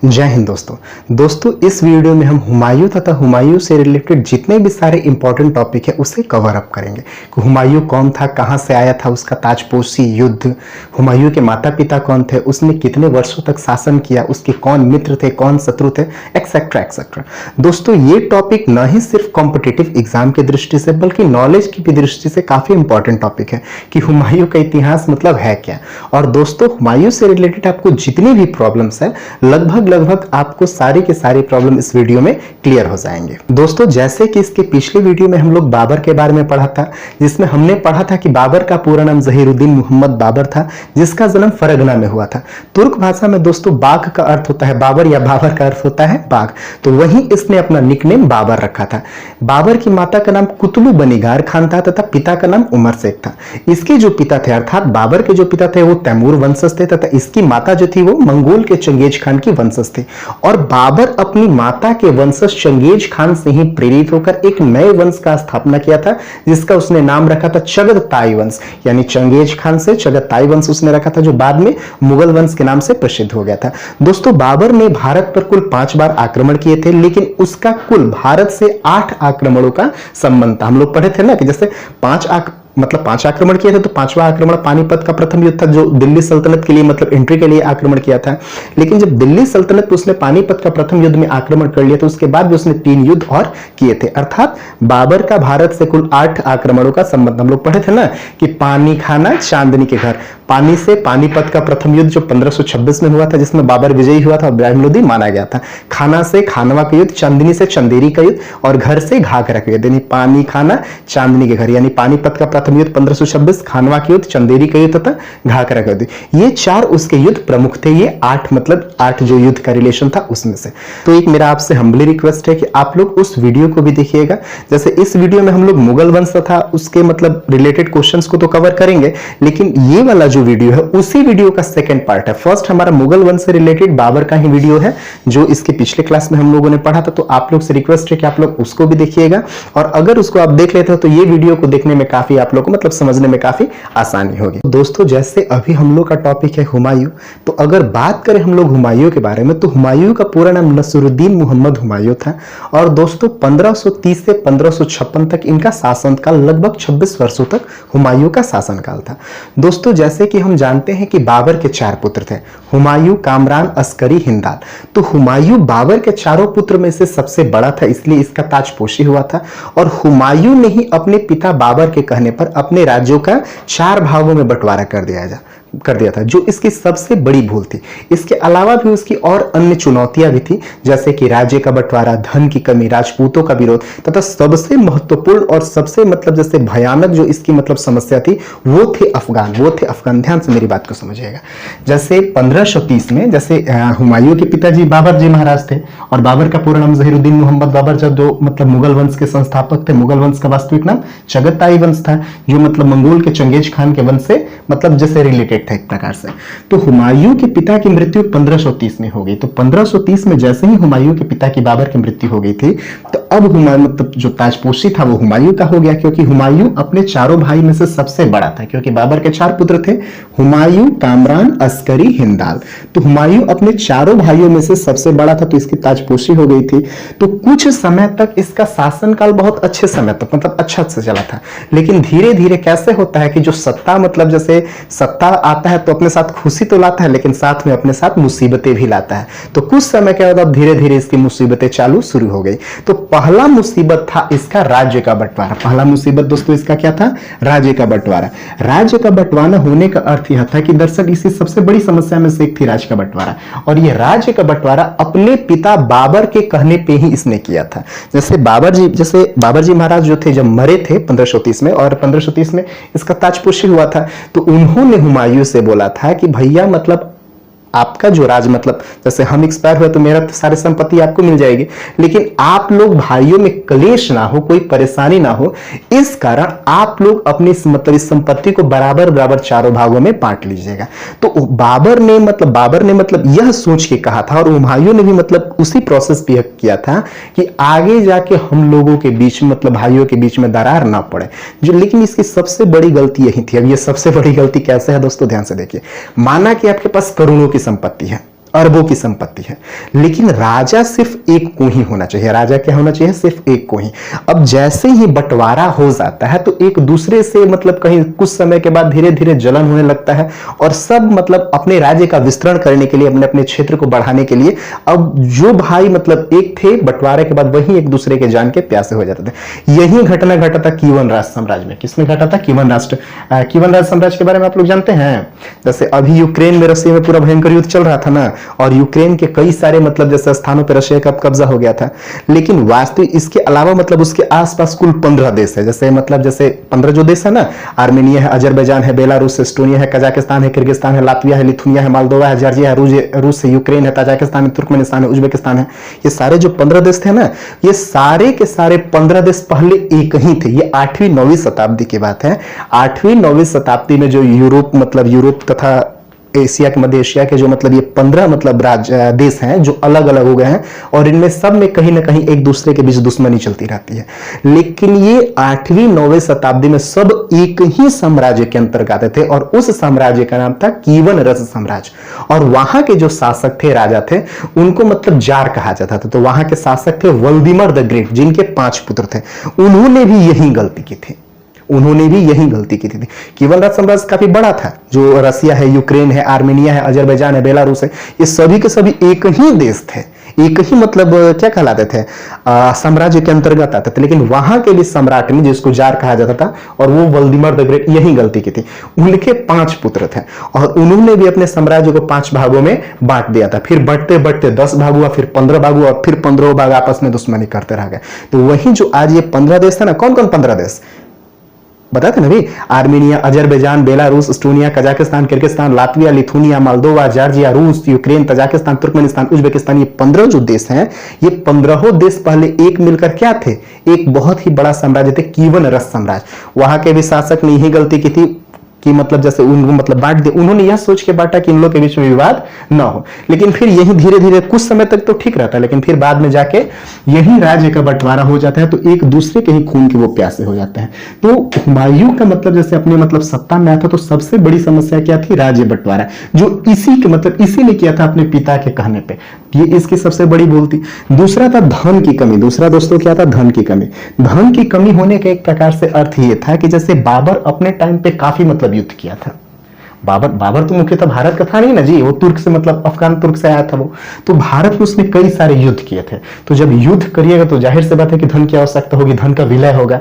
जय हिंद दोस्तों इस वीडियो में हम हुमायूं तथा हुमायूं से रिलेटेड जितने भी सारे इंपॉर्टेंट टॉपिक है उसे कवर अप करेंगे कि हुमायूं कौन था, कहां से आया था, उसका ताजपोशी युद्ध, हुमायूं के माता पिता कौन थे, उसने कितने वर्षों तक शासन किया, उसके कौन मित्र थे, कौन शत्रु थे, एक्सेट्रा एक्सेट्रा। दोस्तों ये टॉपिक न ही सिर्फ कॉम्पिटिटिव एग्जाम की दृष्टि से बल्कि नॉलेज की भी दृष्टि से काफी इंपॉर्टेंट टॉपिक है कि हुमायूं का इतिहास मतलब है क्या। और दोस्तों हुमायूं से रिलेटेड आपको जितनी भी प्रॉब्लम्स है लगभग आपको सारी के सारी प्रॉब्लम इस वीडियो में क्लियर हो जाएंगे। दोस्तों जैसे कि इसके पिछले वीडियो में हम लोग बाबर के बारे में पढ़ा था, जिसमें हमने पढ़ा था कि बाबर का पूरा नाम जहीरुद्दीन मोहम्मद बाबर था, जिसका जन्म फरगना में हुआ था। तुर्क भाषा में दोस्तों बाघ का अर्थ होता है बाबर या बाबर का अर्थ होता है बाघ, तो वहीं इसने अपना निकनेम बाबर रखा था। बाबर की माता का नाम कुतलू बनीगार खान था तथा पिता का नाम उमर शेख था। इसके जो पिता थे अर्थात बाबर के जो पिता थे वो तैमूर वंशज थे तथा इसकी माता जो थी वो मंगोल के चंगेज खान की वंशज थे। और बाबर अपनी माता के वंशज चंगेज खान से ही प्रेरित होकर एक नए वंश का स्थापना किया था जिसका उसने नाम रखा था चगताई वंश, यानी चंगेज खान से चगताई वंश उसने रखा था, जो बाद में मुगल वंश के नाम से प्रसिद्ध हो गया था। दोस्तों बाबर ने भारत पर कुल 5 बार आक्रमण किए थे, लेकिन उसका कुल भारत से 8 आक्रमणों का संबंध था। हम लोग पढ़े थे ना कि जैसे 5 आक्रमण किए थे, तो 5वां आक्रमण पानीपत का प्रथम युद्ध था जो दिल्ली सल्तनत के लिए मतलब एंट्री के लिए आक्रमण किया था। लेकिन जब दिल्ली सल्तनत उसने पानीपत का प्रथम युद्ध में आक्रमण कर लिया तो उसके बाद भी उसने 3 युद्ध और किए थे। अर्थात बाबर का भारत से कुल 8 आक्रमणों का संबंध। हम लोग पढ़े थे ना कि पानी खाना चांदनी के घर, पानी से पानीपत का प्रथम युद्ध जो 1526 में हुआ था जिसमें बाबर विजयी हुआ था और इब्राहिम लोदी माना गया था। खाना से खानवा का युद्ध, चांदनी से चंदेरी का युद्ध और घर से घाघरा का युद्ध, यानी पानी खाना चांदनी के घर, यानी पानीपत का प्रथम युद्ध 1526, खानवा का युद्ध, चंदेरी का युद्ध तथा घाघरा का युद्ध। ये 4 उसके युद्ध प्रमुख थे। ये 8 जो युद्ध का रिलेशन था उसमें से। तो एक मेरा आपसे हम्बली रिक्वेस्ट है कि आप लोग उस वीडियो को भी देखिएगा। जैसे इस वीडियो में हम लोग मुगल वंश तथा उसके मतलब रिलेटेड क्वेश्चंस को तो कवर करेंगे, लेकिन ये वाला जो वीडियो है उसी वीडियो का सेकंड पार्ट है। फर्स्ट हमारा मुगल वंश से रिलेटेड बाबर का ही वीडियो है जो इसके पिछले क्लास में हम लोगों ने पढ़ा था, तो आप लोग से रिक्वेस्ट है कि आप लोग उसको भी देखिएगा। और अगर उसको आप देख लेते हो तो ये वीडियो को देखने में काफी आप लोग को मतलब समझने में काफी आसानी होगी। दोस्तों जैसे अभी हम लोग का टॉपिक है हुमायूं, तो अगर बात करें हम लोग हुमायूं के बारे में तो हुमायूं का पूरा नाम नसरुद्दीन मोहम्मद हुमायूं था। और दोस्तों 1530 से 1556 तक इनका शासनकाल, लगभग 26 वर्षों तक हुमायूं का शासनकाल था। दोस्तों जैसे कि हम जानते हैं कि बाबर के 4 पुत्र थे, हुमायूं, कामरान, अस्करी, हिंदाल। तो हुमायूं बाबर के चारों पुत्र में से सबसे बड़ा था, इसलिए इसका ताजपोशी हुआ था। और हुमायूं ने ही अपने पिता बाबर के कहने पर अपने राज्यों का 4 भागों में बंटवारा कर दिया था, जो इसकी सबसे बड़ी भूल थी। इसके अलावा भी उसकी और अन्य चुनौतियां भी थी, जैसे कि राज्य का बंटवारा, धन की कमी, राजपूतों का विरोध तथा सबसे महत्वपूर्ण और सबसे मतलब जैसे भयानक जो इसकी मतलब समस्या थी वो थे अफगान। ध्यान से मेरी बात को समझिएगा। जैसे 1530 में जैसे हुमायूं के पिताजी बाबर जी महाराज थे और बाबर का पूरा नाम जहीरुद्दीन मोहम्मद बाबर, जो मतलब मुगल वंश के संस्थापक थे। मुगल वंश का वास्तविक नाम चगताई वंश था, जो मतलब मंगोल के चंगेज खान के वंश से मतलब जैसे रिलेटेड था एक प्रकार से। तो हुमायूं के पिता की मृत्यु 1530 में हो गई। तो 1530 में जैसे ही हुमायूं के पिता की बाबर की मृत्यु हो गई थी, तो अब हुमायूं मतलब जो ताजपोशी था वो हुमायूं का हो गया, क्योंकि हुमायूं अपने चारों भाई में से सबसे बड़ा था। क्योंकि बाबर के 4 पुत्र थे, हुमायूं, कामरान, अस्करी, हिंदाल। तो हुमायूं अपने चारों भाइयों में से सबसे बड़ा था, तो इसकी ताजपोशी हो गई थी। तो कुछ समय तक इसका शासनकाल बहुत अच्छे समय तक मतलब अच्छा से चला था। लेकिन धीरे धीरे कैसे होता है कि जो सत्ता मतलब जैसे सत्ता आता है तो अपने साथ खुशी तो लाता है, लेकिन साथ में अपने साथ मुसीबतें भी लाता है। तो कुछ समय के बाद अब धीरे धीरे इसकी मुसीबतें शुरू हो गई। तो पहला मुसीबत था इसका राज्य का बंटवारा। पहला मुसीबत दोस्तों इसका क्या था? राज्य का बंटवारा। राज्य का बंटवारा होने का अर्थ यह था कि दरअसल इसी सबसे बड़ी समस्या में से एक थी राज्य का बंटवारा, और यह राज्य का बंटवारा अपने पिता बाबर के कहने पे ही इसने किया था। जैसे बाबर जी महाराज जो थे जब मरे थे 1530 में, और 1530 में इसका ताजपोशी हुआ था, तो उन्होंने हुमायूं से बोला था कि भैया मतलब आपका जो राज मतलब जैसे हम एक्सपायर हुए तो मेरा तो सारी संपत्ति आपको मिल जाएगी, लेकिन आप लोग भाइयों में क्लेश ना हो, कोई परेशानी ना हो, इस कारण आप लोग अपनी मतलब इस संपत्ति को बराबर चारों भागों में बांट लीजिएगा। तो बाबर ने मतलब यह सोच के कहा था, और हुमायूं ने भी मतलब उसी प्रोसेस भी किया था कि आगे जाके हम लोगों के बीच मतलब भाइयों के बीच में दरार ना पड़े। लेकिन इसकी सबसे बड़ी गलती यही थी। अब ये सबसे बड़ी गलती कैसे है दोस्तों, ध्यान से देखिए। माना कि आपके पास करोड़ों की संपत्ति है अरबों की संपत्ति है, लेकिन राजा सिर्फ एक को ही होना चाहिए। राजा क्या होना चाहिए? सिर्फ एक को ही। अब जैसे ही बंटवारा हो जाता है तो एक दूसरे से मतलब कहीं कुछ समय के बाद धीरे धीरे जलन होने लगता है और सब मतलब अपने राज्य का विस्तरण करने के लिए, अपने अपने क्षेत्र को बढ़ाने के लिए, अब जो भाई मतलब एक थे, बंटवारे के बाद वही एक दूसरे के जान के प्यासे हो जाते थे। यही घटना घटा था कीवन राज साम्राज्य में। किसमें घटा था? कीवन राज साम्राज्य के बारे में आप लोग जानते हैं। जैसे अभी यूक्रेन में रशिया में पूरा भयंकर युद्ध चल रहा था ना, और यूक्रेन के कई सारे मतलब जैसे स्थानों पर रशिया का कब्जा हो गया था, लेकिन वास्तविक इसके अलावा मतलब उसके आसपास कुल 15 देश है। जैसे मतलब जैसे 15 जो देश है ना, आर्मेनिया है, अजरबैजान है, बेलारूस, एस्टोनिया है, कजाकिस्तान है, किर्गिस्तान है, लातविया है, लिथुनिया है, मोल्दोवा है, जॉर्जिया है, रूस है, यूक्रेन है, ताजिकिस्तान है, तुर्कमेनिस्तान है, उज्बेकिस्तान है। ये सारे जो 15 देश थे ना, ये सारे के सारे 15 देश पहले एक ही थे। ये 8वीं 9वीं शताब्दी की बात है। 8वीं 9वीं शताब्दी में जो यूरोप तथा एशिया के, मध्य एशिया के जो मतलब ये 15 मतलब देश हैं जो अलग अलग हो गए हैं, और इनमें सब में कहीं ना कहीं एक दूसरे के बीच दुश्मनी चलती रहती है। लेकिन ये 8वीं 9वीं शताब्दी में सब एक ही साम्राज्य के अंतर्गत आते थे, और उस साम्राज्य का नाम था कीवन रस साम्राज्य। और वहां के जो शासक थे, राजा थे, उनको मतलब जार कहा जाता था। तो वहां के शासक थे व्लादिमीर द ग्रेट, जिनके 5 पुत्र थे। उन्होंने भी यही गलती की थी। कीवन राज साम्राज्य काफी बड़ा था, जो रसिया है, यूक्रेन है, आर्मेनिया है, अजरबैजान है, बेलारूस है, ये सभी के सभी एक ही देश थे, एक ही मतलब क्या कहलाते थे, साम्राज्य के अंतर्गत आते थे। लेकिन वहां के भी सम्राट ने, जिसको जार कहा जाता था, और वो व्लादिमीर द ग्रेट, यही गलती की थी। उनके 5 पुत्र थे और उन्होंने भी अपने साम्राज्य को 5 भागों में बांट दिया था। फिर बढ़ते बढ़ते 10 भाग हुआ, फिर 15 भाग हुआ, और फिर 15 भाग आपस में दुश्मनी करते रह गए। तो वही जो आज ये 15 देश था ना, कौन कौन 15 देश बताते ना भी? Armenia, Azerbaijan, Belarus, Estonia, Kazakhstan, Kyrgyzstan, Latvia, Lithuania, Moldova, Georgia, रूस, यूक्रेन, तजाकिस्तान, तुर्कमेनिस्तान, उज्बेकिस्तान, ये 15 जो देश हैं, ये 15 देश पहले एक मिलकर क्या थे? एक बहुत ही बड़ा साम्राज्य थे, कीवन रस साम्राज्य। वहां के भी शासक ने यही गलती की थी कि मतलब जैसे उनको मतलब बांट दिया। उन्होंने यह सोच के बांटा कि इन लोगों के बीच में विवाद न हो। लेकिन फिर यही धीरे धीरे कुछ समय तक तो ठीक रहता है, लेकिन फिर बाद में जाके यही राज्य का बंटवारा हो जाता है, तो एक दूसरे के ही खून के वो प्यासे हो जाते हैं। तो हुमायूं का मतलब जैसे अपने मतलब सत्ता में आया था, तो सबसे बड़ी समस्या क्या थी? राज्य बंटवारा, जो इसी के मतलब इसी ने किया था अपने पिता के कहने पे। ये इसकी सबसे बड़ी भूल थी। दूसरा था धन की कमी। दूसरा दोस्तों क्या था? धन की कमी। धन की कमी होने का एक प्रकार से अर्थ ये था कि जैसे बाबर अपने टाइम पे काफी मतलब युद्ध किया था। बाबर तो मुख्यतः भारत का था नहीं ना जी, वो तुर्क से मतलब अफगान तुर्क से आया था वो। तो भारत में उसने कई सारे युद्ध किए थे। तो जब युद्ध करिएगा तो जाहिर सी बात है कि धन की आवश्यकता होगी, धन का विलय होगा।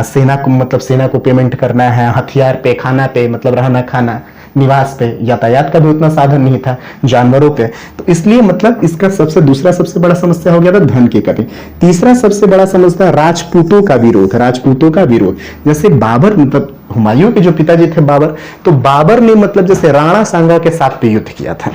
सेना को पेमेंट करना है, हथियार पे, खाना पे, मतलब रहना खाना, निवास पे, यातायात का भी उतना साधन नहीं था, जानवरों पे। तो इसलिए मतलब इसका दूसरा सबसे बड़ा समस्या हो गया था धन की कमी। तीसरा सबसे बड़ा समस्या राजपूतों का विरोध। जैसे बाबर मतलब हुमायूं के जो पिताजी थे बाबर, तो बाबर ने मतलब जैसे राणा सांगा के साथ भी युद्ध किया था।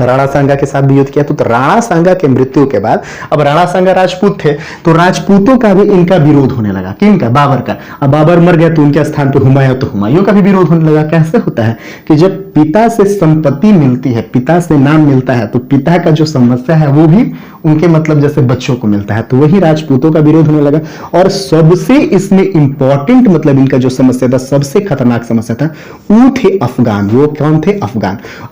राणा सांगा के साथ भी युद्ध किया। तो राणा सांगा के मृत्यु के बाद, अब राणा सांगा राजपूत थे, तो राजपूतों का भी इनका विरोध होने लगा। किनका? बाबर का। अब बाबर मर गया तो उनके स्थान पे हुमायूं, तो हुमायूं का भी विरोध होने लगा। कैसे होता है कि जब पिता से संपत्ति मिलती है, पिता से नाम मिलता है, तो पिता का जो समस्या है वो भी उनके मतलब जैसे बच्चों को मिलता है। तो वही राजपूतों का विरोध होने लगा। और सबसे इसमें इंपॉर्टेंट मतलब इनका जो समस्या था, सबसे खतरनाक समस्या था, वो थे अफगान। वो कौन थे?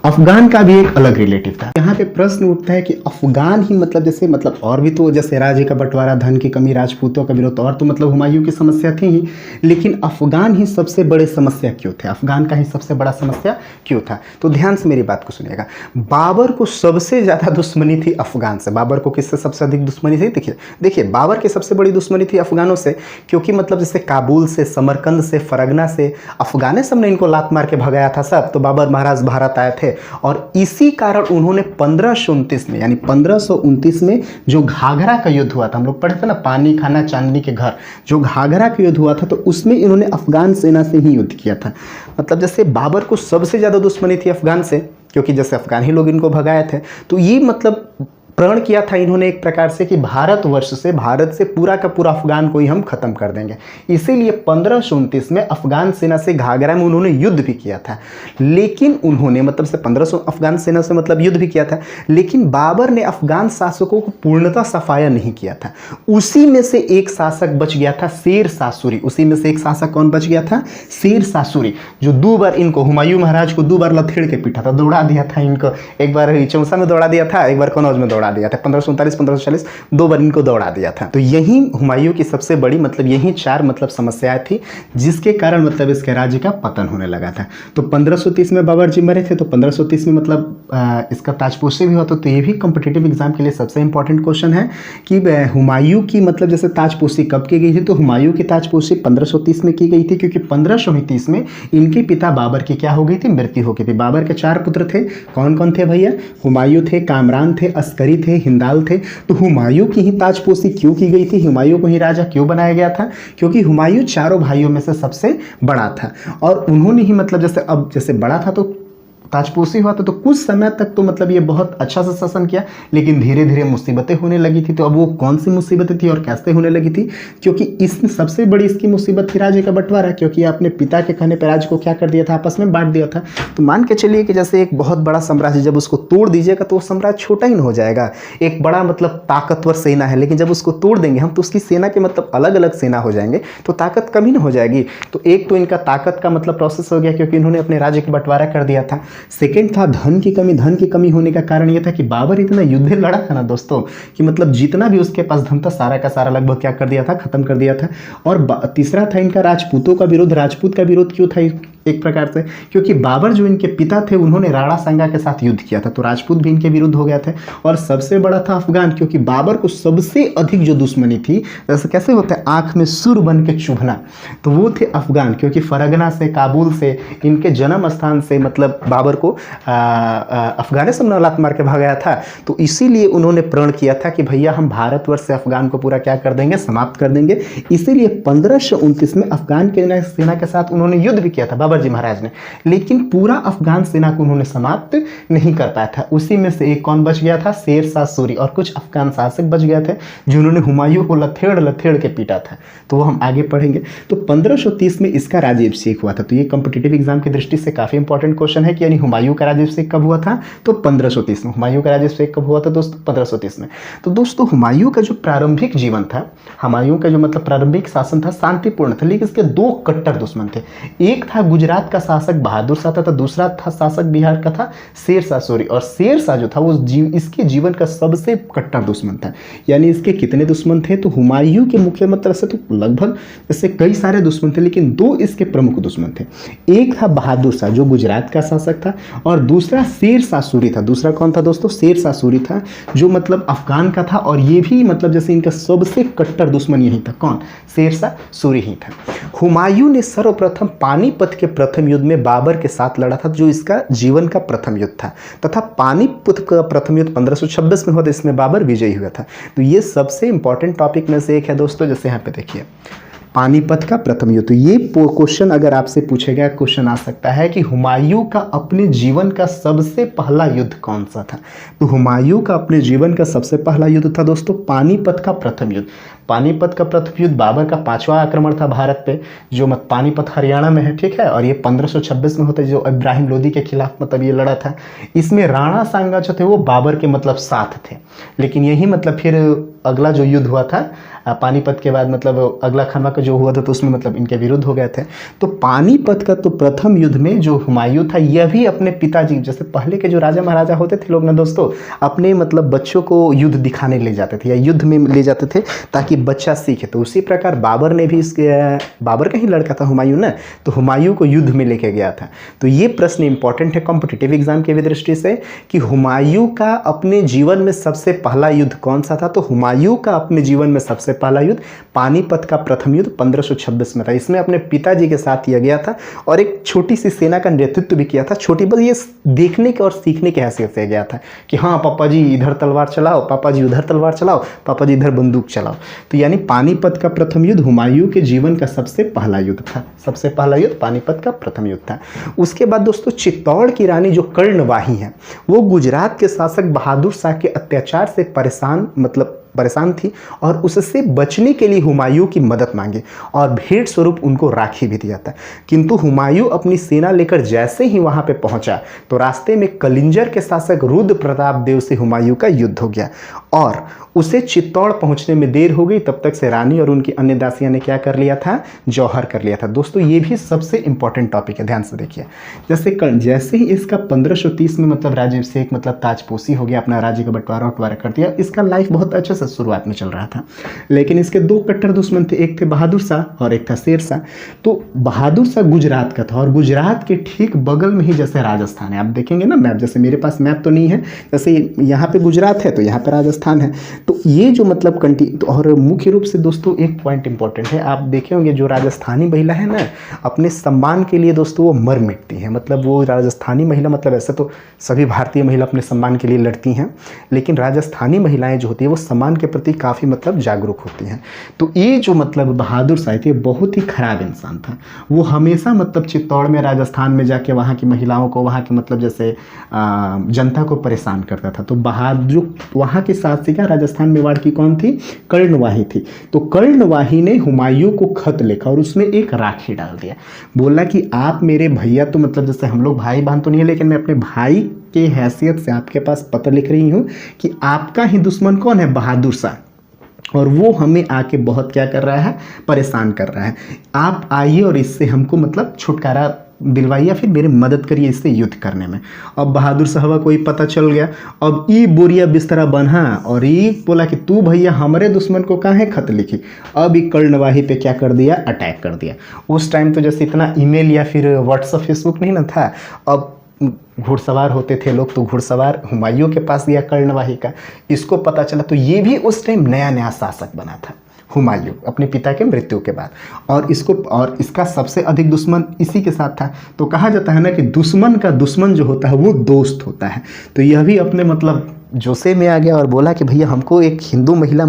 अफगान का भी एक अलग रिलेटिव था। यहाँ पे प्रश्न उठता है कि अफगान ही मतलब जैसे मतलब और भी तो जैसे राज्य का बंटवारा, धन की कमी, राजपूतों का विरोध, और तो मतलब हुमायूं की समस्या थी ही, लेकिन अफगान ही सबसे बड़े समस्या क्यों थे? अफगान का ही सबसे बड़ा समस्या क्यों था? तो ध्यान से मेरी बात को सुनिएगा। बाबर को सबसे ज्यादा दुश्मनी थी अफगान से। बाबर को किससे सबसे अधिक दुश्मनी थी? देखिए बाबर की सबसे बड़ी दुश्मनी थी अफगानों से, क्योंकि मतलब जैसे काबुल से, समरकंद से, फरगना से अफगाने सब ने इनको लात मार के भगाया था सब। तो बाबर महाराज भारत आए थे, और इसी कारण उन्होंने 1529 में, यानी 1529 में जो घाघरा का युद्ध हुआ था, हम लोग पढ़े थे ना, पानी खाना चांदनी के घर, जो घाघरा का युद्ध हुआ था, तो उसमें इन्होंने अफगान सेना से ही युद्ध किया था। मतलब जैसे बाबर को सबसे ज्यादा दुश्मनी थी अफगान से, क्योंकि जैसे अफगान ही लोग इनको भगाए थे। तो ये मतलब प्रण किया था इन्होंने एक प्रकार से कि भारत से पूरा का पूरा अफगान को ही हम खत्म कर देंगे। इसीलिए 1529 में अफगान सेना से घाघरा में उन्होंने युद्ध भी किया था। लेकिन उन्होंने मतलब से 1500 अफगान सेना से मतलब युद्ध भी किया था, लेकिन बाबर ने अफगान शासकों को पूर्णतः सफाया नहीं किया था। उसी में से एक शासक बच गया था, शेर शाह सूरी। उसी में से एक शासक कौन बच गया था? शेर शाह सूरी, जो 2 बार इनको हुमायूं महाराज को 2 बार लथेड़ के पीटा था, दौड़ा दिया था इनको। एक बार चौसा में दौड़ा दिया था, एक बार कनौज में दौड़ा दिया था। 1539 1540 2 बार इनको दौड़ा दिया था। तो यही हुमायूं की सबसे बड़ी मतलब यही 4 मतलब समस्याएं थी जिसके कारण मतलब इसके राज्य का पतन होने लगा था। तो 1530 में बाबर जी मरे थे, तो 1530 में मतलब इसका ताजपोशी भी हुआ। तो ये भी कॉम्पिटिटिव एग्जाम के लिए सबसे इंपॉर्टेंट क्वेश्चन है कि हुमायूं की मतलब जैसे ताजपोशी कब की गई थी, तो हुमायूं की ताजपोशी 1530 में की गई थी, क्योंकि 1530 में इनके पिता बाबर की क्या हो गई थी? मृत्यु हो गई थी। बाबर के 4 पुत्र थे, कौन कौन थे भैया? हुमायूं थे, कामरान थे, अस्करी थे, हिंदाल थे। तो हुमायूं की ही ताजपोशी क्यों की गई थी? हुमायूं को ही राजा क्यों बनाया गया था? क्योंकि हुमायूं चारों भाइयों में से सबसे बड़ा था और उन्होंने ही मतलब जैसे बड़ा था तो ताजपोशी हुआ था। तो कुछ समय तक तो मतलब ये बहुत अच्छा से शासन किया, लेकिन धीरे धीरे मुसीबतें होने लगी थी। तो अब वो कौन सी मुसीबतें थी और कैसे होने लगी थी? क्योंकि इसमें सबसे बड़ी इसकी मुसीबत थी राज्य का बंटवारा, क्योंकि अपने पिता के कहने पर राज्य को क्या कर दिया था? आपस में बांट दिया था। तो मान के चलिए कि जैसे एक बहुत बड़ा साम्राज्य जब उसको तोड़ दीजिएगा तो वो साम्राज्य छोटा ही हो जाएगा। एक बड़ा मतलब ताकतवर सेना है, लेकिन जब उसको तोड़ देंगे हम तो उसकी सेना के मतलब अलग अलग सेना हो जाएंगे, तो ताकत कम ही ना हो जाएगी। तो एक तो इनका ताकत का मतलब प्रोसेस हो गया, क्योंकि इन्होंने अपने राज्य का बंटवारा कर दिया था। सेकेंड था धन की कमी होने का कारण यह था कि बाबर इतना युद्ध लड़ा था ना दोस्तों, कि मतलब जितना भी उसके पास धन था सारा का सारा लगभग क्या कर दिया था? खत्म कर दिया था। और तीसरा था इनका राजपूतों का विरोध। राजपूत का विरोध क्यों था? एक प्रकार से क्योंकि बाबर जो इनके पिता थे उन्होंने राणा सांगा के साथ युद्ध किया था, तो राजपूत भी इनके विरुद्ध हो गया थे। और सबसे बड़ा था अफगान, क्योंकि बाबर को सबसे अधिक जो दुश्मनी थी, जैसे कैसे होता है आंख में सुर बन के चुभना, तो वो थे अफगान। क्योंकि फरगना से, काबुल से, इनके जन्म स्थान से मतलब बाबर को अफगानिस्तान में लात मार के भगाया था। तो इसीलिए उन्होंने प्रण किया था कि भैया हम भारतवर्ष से अफगान को पूरा क्या कर देंगे? समाप्त कर देंगे। इसीलिए 1529 में अफगान के सेना के साथ उन्होंने युद्ध भी किया था बाबर जी महाराज ने, लेकिन पूरा अफगान सेना को उन्होंने समाप्त नहीं कर पाया था। उसी में से एक कौन बच गया था? शेर शाह सूरी। और कुछ अफगान शासक बच गए थे जिन्होंने हुमायूं को लथेड़ के पीटा था, तो वो हम आगे पढ़ेंगे। तो 1530 में इसका राज्याभिषेक हुआ था। तो ये कॉम्पिटिटिव एग्जाम की दृष्टि से काफी इंपॉर्टेंट क्वेश्चन है कि यानी हुमायूं का राज्याभिषेक कब हुआ था? तो 1530 में। हुमायूं का राज्याभिषेक कब हुआ था दोस्तों? 1530 में। तो दोस्तों हुमायूं का जो प्रारंभिक जीवन था, हुमायूं का जो मतलब प्रारंभिक शासन था शांतिपूर्ण था, लेकिन इसके 2 कट्टर दुश्मन थे। एक था गुजरात का शासक बहादुर शाह था, दूसरा था शासक बिहार का था शेर शाह सूरी। और शेर शाह जो था वो इसके जीवन का सबसे कट्टर दुश्मन था। यानी इसके कितने दुश्मन थे? तो हुमायूं के मुख्य मतलब से तो लगभग इससे कई सारे दुश्मन थे, लेकिन 2 इसके प्रमुख दुश्मन थे। एक था बहादुर शाह जो गुजरात का शासक था, और दूसरा शेर शाह सूरी था। दूसरा कौन था दोस्तों? शेर शाह सूरी था, जो मतलब अफगान का था। और ये भी मतलब जैसे इनका सबसे कट्टर दुश्मन यही था। कौन? शेर शाह सूरी ही था। हुमायूं ने सर्वप्रथम पानीपत के प्रथम युद्ध में बाबर के साथ लड़ा था, जो इसका जीवन का प्रथम युद्ध था, तथा पानीपत का प्रथम युद्ध 1526 में हुआ था, इसमें बाबर विजयी हुआ था। तो ये सबसे इंपॉर्टेंट टॉपिक में से एक है दोस्तों। जैसे यहाँ पे देखिए पानीपत का प्रथम युद्ध, तो ये क्वेश्चन अगर आपसे पूछा गया क्वेश्चन आ सकता है कि हुमायूं का अपने जीवन का सबसे पहला युद्ध कौन सा था? तो हुमायूं का अपने जीवन का सबसे पहला युद्ध था दोस्तों पानीपत का प्रथम युद्ध। पानीपत का प्रथम युद्ध बाबर का 5वां आक्रमण था भारत पे, जो पानीपत हरियाणा में है, ठीक है। और ये 1526 में होता है, जो इब्राहिम लोदी के खिलाफ मतलब ये लड़ा था। इसमें राणा सांगा जो थे वो बाबर के मतलब साथ थे, लेकिन यही मतलब फिर अगला जो युद्ध हुआ था पानीपत के बाद मतलब अगला खानवा का जो हुआ था, तो उसमें मतलब इनके विरुद्ध हो गए थे। तो पानीपत का तो प्रथम युद्ध में जो हुमायूं था, यह भी अपने पिताजी, जैसे पहले के जो राजा महाराजा होते थे लोग ना दोस्तों, अपने मतलब बच्चों को युद्ध दिखाने ले जाते थे या युद्ध में ले जाते थे ताकि बच्चा सीखे। तो उसी प्रकार बाबर ने भी बाबर का ही लड़का था हुमायूं ना, तो हुमायूं को युद्ध में लेके गया था। तो ये प्रश्न इंपॉर्टेंट है कॉम्पिटिटिव एग्जाम की दृष्टि से कि हुमायूं का अपने जीवन में सबसे पहला युद्ध कौन सा था? तो हुमायूं हुमायूं का अपने जीवन में सबसे पहला युद्ध पानीपत का प्रथम युद्ध 1526 में था। इसमें अपने पिताजी के साथ किया गया था और एक छोटी सी सेना का नेतृत्व भी किया था। छोटी बस ये देखने के और सीखने के हैसियत से गया था कि हाँ पापा जी इधर तलवार चलाओ, पापा जी उधर तलवार चलाओ, पापा जी इधर बंदूक चलाओ। तो यानी पानीपत का प्रथम युद्ध हुमायूं के जीवन का सबसे पहला युद्ध था। सबसे पहला युद्ध पानीपत का प्रथम युद्ध था। उसके बाद दोस्तों चित्तौड़ की रानी जो कर्णवाही है वो गुजरात के शासक बहादुर शाह के अत्याचार से परेशान थी और उससे बचने के लिए हुमायूं की मदद मांगी और भेंट स्वरूप उनको राखी भी दिया था। किंतु हुमायूं अपनी सेना लेकर जैसे ही वहां पे पहुंचा तो रास्ते में कलिंजर के शासक रुद्र प्रताप देव से हुमायूं का युद्ध हो गया और उसे चित्तौड़ पहुंचने में देर हो गई। तब तक से रानी और उनकी अन्य दासियां ने क्या कर लिया था, जौहर कर लिया था। दोस्तों ये भी सबसे इंपॉर्टेंट टॉपिक है, ध्यान से देखिए। जैसे ही इसका 1530 में राज्याभिषेक ताजपोशी हो गया, अपना राज्य का बंटवारा कर दिया। इसका लाइफ बहुत अच्छे से शुरुआत में चल रहा था, लेकिन इसके दो कट्टर दुश्मन थे, एक थे बहादुर शाह और एक था शेर शाह। तो बहादुर शाह गुजरात का था और गुजरात के ठीक बगल में ही जैसे राजस्थान है, आप देखेंगे ना मैप, जैसे मेरे पास मैप तो नहीं है, जैसे यहाँ पे गुजरात है तो यहाँ पे राजस्थान है। तो ये जो और मुख्य रूप से दोस्तों एक पॉइंट इंपॉर्टेंट है, आप देखे होंगे जो राजस्थानी महिला है ना, अपने सम्मान के लिए दोस्तों वो मर मिटती है। वो राजस्थानी महिला ऐसे तो सभी भारतीय महिला अपने सम्मान के लिए लड़ती हैं, लेकिन राजस्थानी महिलाएं जो होती है वो सम्मान के प्रति काफ़ी जागरूक होती हैं। तो ये जो बहादुर शाह थे बहुत ही खराब इंसान था। वो हमेशा चित्तौड़ में राजस्थान में जाके वहाँ की महिलाओं को, वहाँ की जैसे जनता को परेशान करता था। तो बहादुर वहाँ की शासिका राजस्थान मेवाड़ की कौन थी, कर्णवाही थी। तो कर्णवाही ने हुमायूं को खत लिखा और उसमें एक राखी डाल दिया। बोला कि आप मेरे भैया, तो जैसे हम लोग भाई बहन तो नहीं है, लेकिन मैं अपने भाई के हैसियत से आपके पास पत्र लिख रही हूँ कि आपका ही दुश्मन कौन है, बहादुर शाह, और वो हमें आके बहुत क्या कर रहा है, परेशान कर रहा है। आप आइए और इससे हमको छुटकारा दिलवाइए या फिर मेरी मदद करिए इससे युद्ध करने में। अब बहादुर साहब को ही पता चल गया। अब ई बोरिया बिस्तरा बन्हा और ये बोला कि तू भैया हमारे दुश्मन को कहाँ है खत लिखी। अब ये कर्णवाही पे क्या कर दिया, अटैक कर दिया। उस टाइम तो जैसे इतना ईमेल या फिर व्हाट्सएप फेसबुक नहीं ना था। अब घुड़सवार होते थे लोग, तो घुड़सवार हुमायूं के पास गया कर्णवाही का, इसको पता चला। तो ये भी उस टाइम नया शासक बना था हुमायूं अपने पिता के मृत्यु के बाद, और इसका सबसे अधिक दुश्मन इसी के साथ था। तो कहा जाता है ना कि दुश्मन का दुश्मन जो होता है वो दोस्त होता है। तो यह भी अपने जोशे में आ गया और बोला कि भैया हमको एक हिंदू महिला,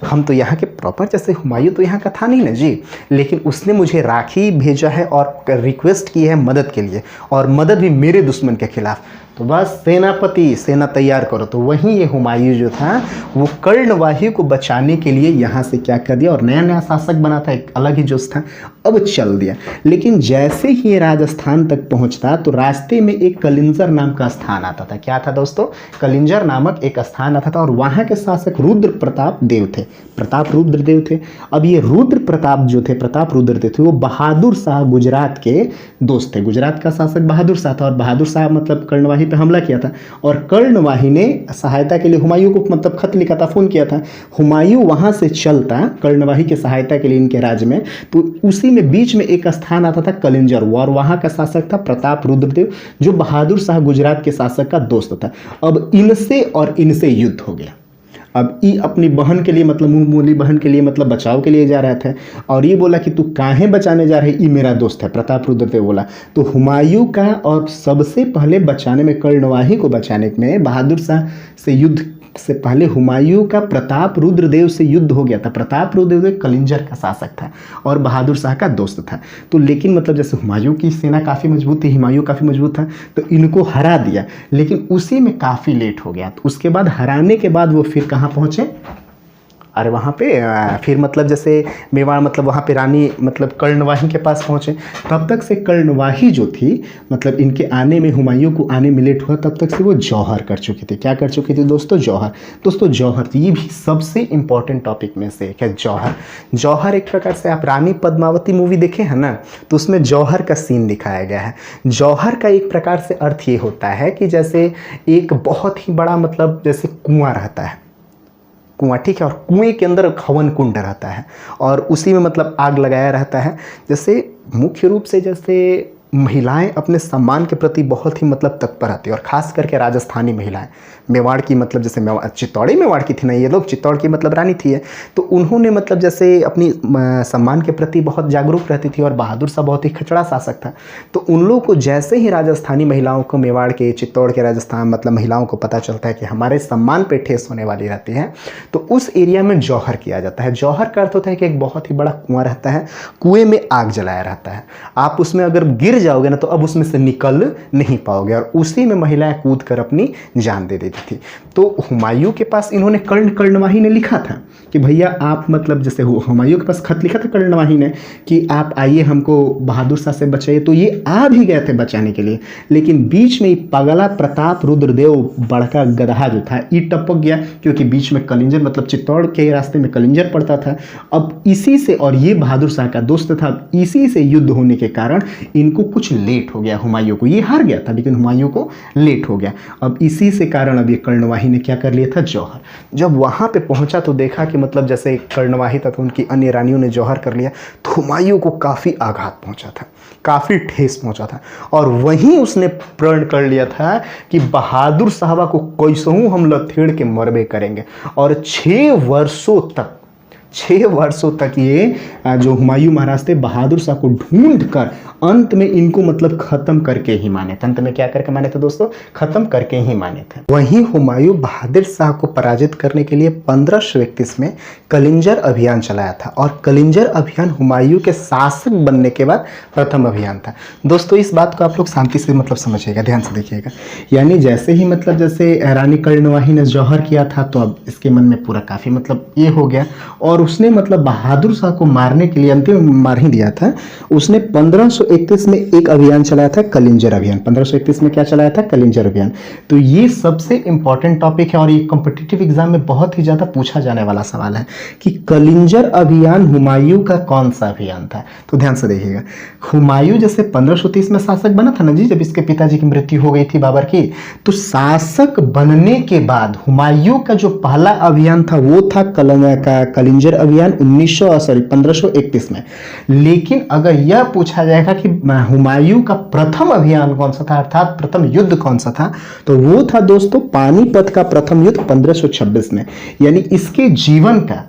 हम तो यहाँ के प्रॉपर, जैसे हुमायूं तो यहाँ का था नहीं ना जी, लेकिन उसने मुझे राखी भेजा है और रिक्वेस्ट की है मदद के लिए, और मदद भी मेरे दुश्मन के खिलाफ। तो बस सेनापति, सेना तैयार करो। तो वहीं ये हुमायूं जो था वो कर्णवाही को बचाने के लिए यहाँ से क्या कर दिया, और नया शासक बना था, एक अलग ही जोश था, अब चल दिया। लेकिन जैसे ही ये राजस्थान तक पहुँचता तो रास्ते में एक कलिंजर नाम का स्थान आता था। क्या था दोस्तों, कलिंजर नामक एक स्थान आता था, और वहाँ के शासक रुद्र प्रताप देव थे, प्रताप रुद्र देव थे। अब ये रुद्र प्रताप जो थे, प्रताप रुद्र देव थे, वो बहादुर शाह गुजरात के दोस्त थे। गुजरात का शासक बहादुर शाह था और बहादुर शाह कर्णवाही पे हमला किया था, और कर्णवाही ने सहायता के लिए हुमायूं को खत लिखा था, फोन किया था। हुमायूं वहां से चलता कर्णवाही की सहायता के लिए इनके राज्य में, तो उसी में बीच में एक स्थान आता था कलिंजर, और वहां का शासक था प्रताप रुद्रदेव, जो बहादुर शाह गुजरात के शासक का दोस्त था। अब इनसे युद्ध हो गया। अब ये अपनी बहन के लिए मुंह बोली बहन के लिए बचाव के लिए जा रहा था, और ये बोला कि तू काहे बचाने जा रहे, ये मेरा दोस्त है, प्रताप रुद्रदेव बोला। तो हुमायूं का और सबसे पहले बचाने में, कर्णवाही को बचाने में बहादुर शाह से युद्ध से पहले हुमायूं का प्रताप रुद्रदेव से युद्ध हो गया था। प्रताप रुद्रदेव कलिंजर का शासक था और बहादुर शाह का दोस्त था। तो लेकिन जैसे हुमायूं की सेना काफ़ी मजबूत थी, हुमायूं काफ़ी मजबूत था, तो इनको हरा दिया, लेकिन उसी में काफ़ी लेट हो गया। तो उसके बाद हराने के बाद वो फिर कहाँ पहुँचे, अरे वहाँ पे फिर जैसे मेवाड़ वहाँ पे रानी कर्णवाही के पास पहुँचे। तब तक से कर्णवाही जो थी इनके आने में, हुमायूं को आने में लेट हुआ, तब तक से वो जौहर कर चुकी थी। क्या कर चुकी थी दोस्तों, जौहर। दोस्तों जौहर, ये भी सबसे इंपॉर्टेंट टॉपिक में से एक है, जौहर। जौहर एक प्रकार से, आप रानी पद्मावती मूवी देखे हैं ना, तो उसमें जौहर का सीन दिखाया गया है। जौहर का एक प्रकार से अर्थ ये होता है कि जैसे एक बहुत ही बड़ा जैसे कुआं रहता है, कुआं, ठीक है, और कुएं के अंदर हवन कुंड रहता है और उसी में आग लगाया रहता है। जैसे मुख्य रूप से जैसे महिलाएं अपने सम्मान के प्रति बहुत ही मतलब तत्पर रहती है, और खास करके राजस्थानी महिलाएं, मेवाड़ की मतलब जैसे चित्तौड़ी मेवाड़ की थी ना, ये लोग चित्तौड़ की मतलब रानी थी है, तो उन्होंने मतलब जैसे अपनी सम्मान के प्रति बहुत जागरूक रहती थी, और बहादुर सा बहुत ही खचड़ा शासक था। तो उन लोगों को जैसे ही राजस्थानी महिलाओं को, मेवाड़ के, चित्तौड़ के राजस्थान मतलब महिलाओं को पता चलता है कि हमारे सम्मान पे ठेस होने वाली रहती है, तो उस एरिया में जौहर किया जाता है। जौहर का अर्थ होता है कि एक बहुत ही बड़ा कुआं रहता है, कुएं में आग जलाया रहता है, आप उसमें अगर गिर जाओगे ना तो अब उसमें से निकल नहीं पाओगे, और उसी में महिलाएं कूद कर अपनी जान दे देती थी। तो हुमायूं के पास इन्होंने कर्णवाही ने लिखा था कि भैया आप मतलब जैसे हुमायूं के पास खत लिखा था कर्णवाही ने कि आप आइए हमको बहादुर शाह से बचाइए, तो ये आ भी गए थे बचाने के लिए, लेकिन बीच में पगला प्रताप रुद्रदेव बड़का गदहा जो था ये टपक गया, क्योंकि बीच में कलिंजर मतलब चित्तौड़ के रास्ते में कलिंजर पड़ता था। अब इसी से, और ये बहादुर शाह का दोस्त था, इसी से युद्ध होने के कारण इनको कुछ लेट हो गया। हुमायूं को, ये हार गया था लेकिन हुमायूं को लेट हो गया। अब इसी से कारण अब ये कर्णवाही ने क्या कर लिया था, जौहर। जब वहां पे पहुंचा तो देखा कि मतलब जैसे कर्णवाही था तो उनकी अन्य रानियों ने जौहर कर लिया, तो हुमायूं को काफी आघात पहुंचा था, काफी ठेस पहुंचा था, और वहीं उसने प्रण कर लिया था कि बहादुर साहबा को कैसहूं हम लथेड़ के मरबे करेंगे। और 6 वर्षों तक ये जो हुमायूं महाराज थे बहादुर शाह को ढूंढ कर अंत में इनको मतलब खत्म करके ही माने थे। अंत में क्या करके माने थे दोस्तों, खत्म करके ही माने थे। वहीं हुमायूं बहादुर शाह को पराजित करने के लिए 1531 में कलिंजर अभियान चलाया था, और कलिंजर अभियान हुमायूं के शासक बनने के बाद प्रथम अभियान था। दोस्तों इस बात को आप लोग शांति से मतलब समझिएगा, ध्यान से देखिएगा। यानी जैसे ही मतलब जैसे रानी कर्णवाही ने जौहर किया था तो अब इसके मन में पूरा काफी मतलब ये हो गया, और उसने मतलब बहादुर शाह को मारने के लिए अंतिम मार ही दिया था। उसने 1531 में एक अभियान चलाया था, कलिंजर अभियान। 1531 में क्या चलाया था, कलिंजर अभियान। तो ये सबसे इंपॉर्टेंट टॉपिक है, और ये कॉम्पिटिटिव एग्जाम में बहुत ही ज्यादा पूछा जाने वाला सवाल है कि कलिंजर अभियान हुमायूं का कौन सा अभियान था। तो ध्यान से देखिएगा, हुमायूं जैसे 1530 में शासक बना था ना जी, जब इसके पिताजी की मृत्यु हो गई थी बाबर की, तो शासक बनने के बाद हुमायूं का जो पहला अभियान था वो था कलिंजर अभियान 1531 में। लेकिन अगर यह पूछा जाएगा कि हुमायूं का प्रथम अभियान कौन सा था, अर्थात प्रथम युद्ध कौन सा था, तो वो था दोस्तों पानीपत का प्रथम युद्ध 1526 में। यानी इसके जीवन का,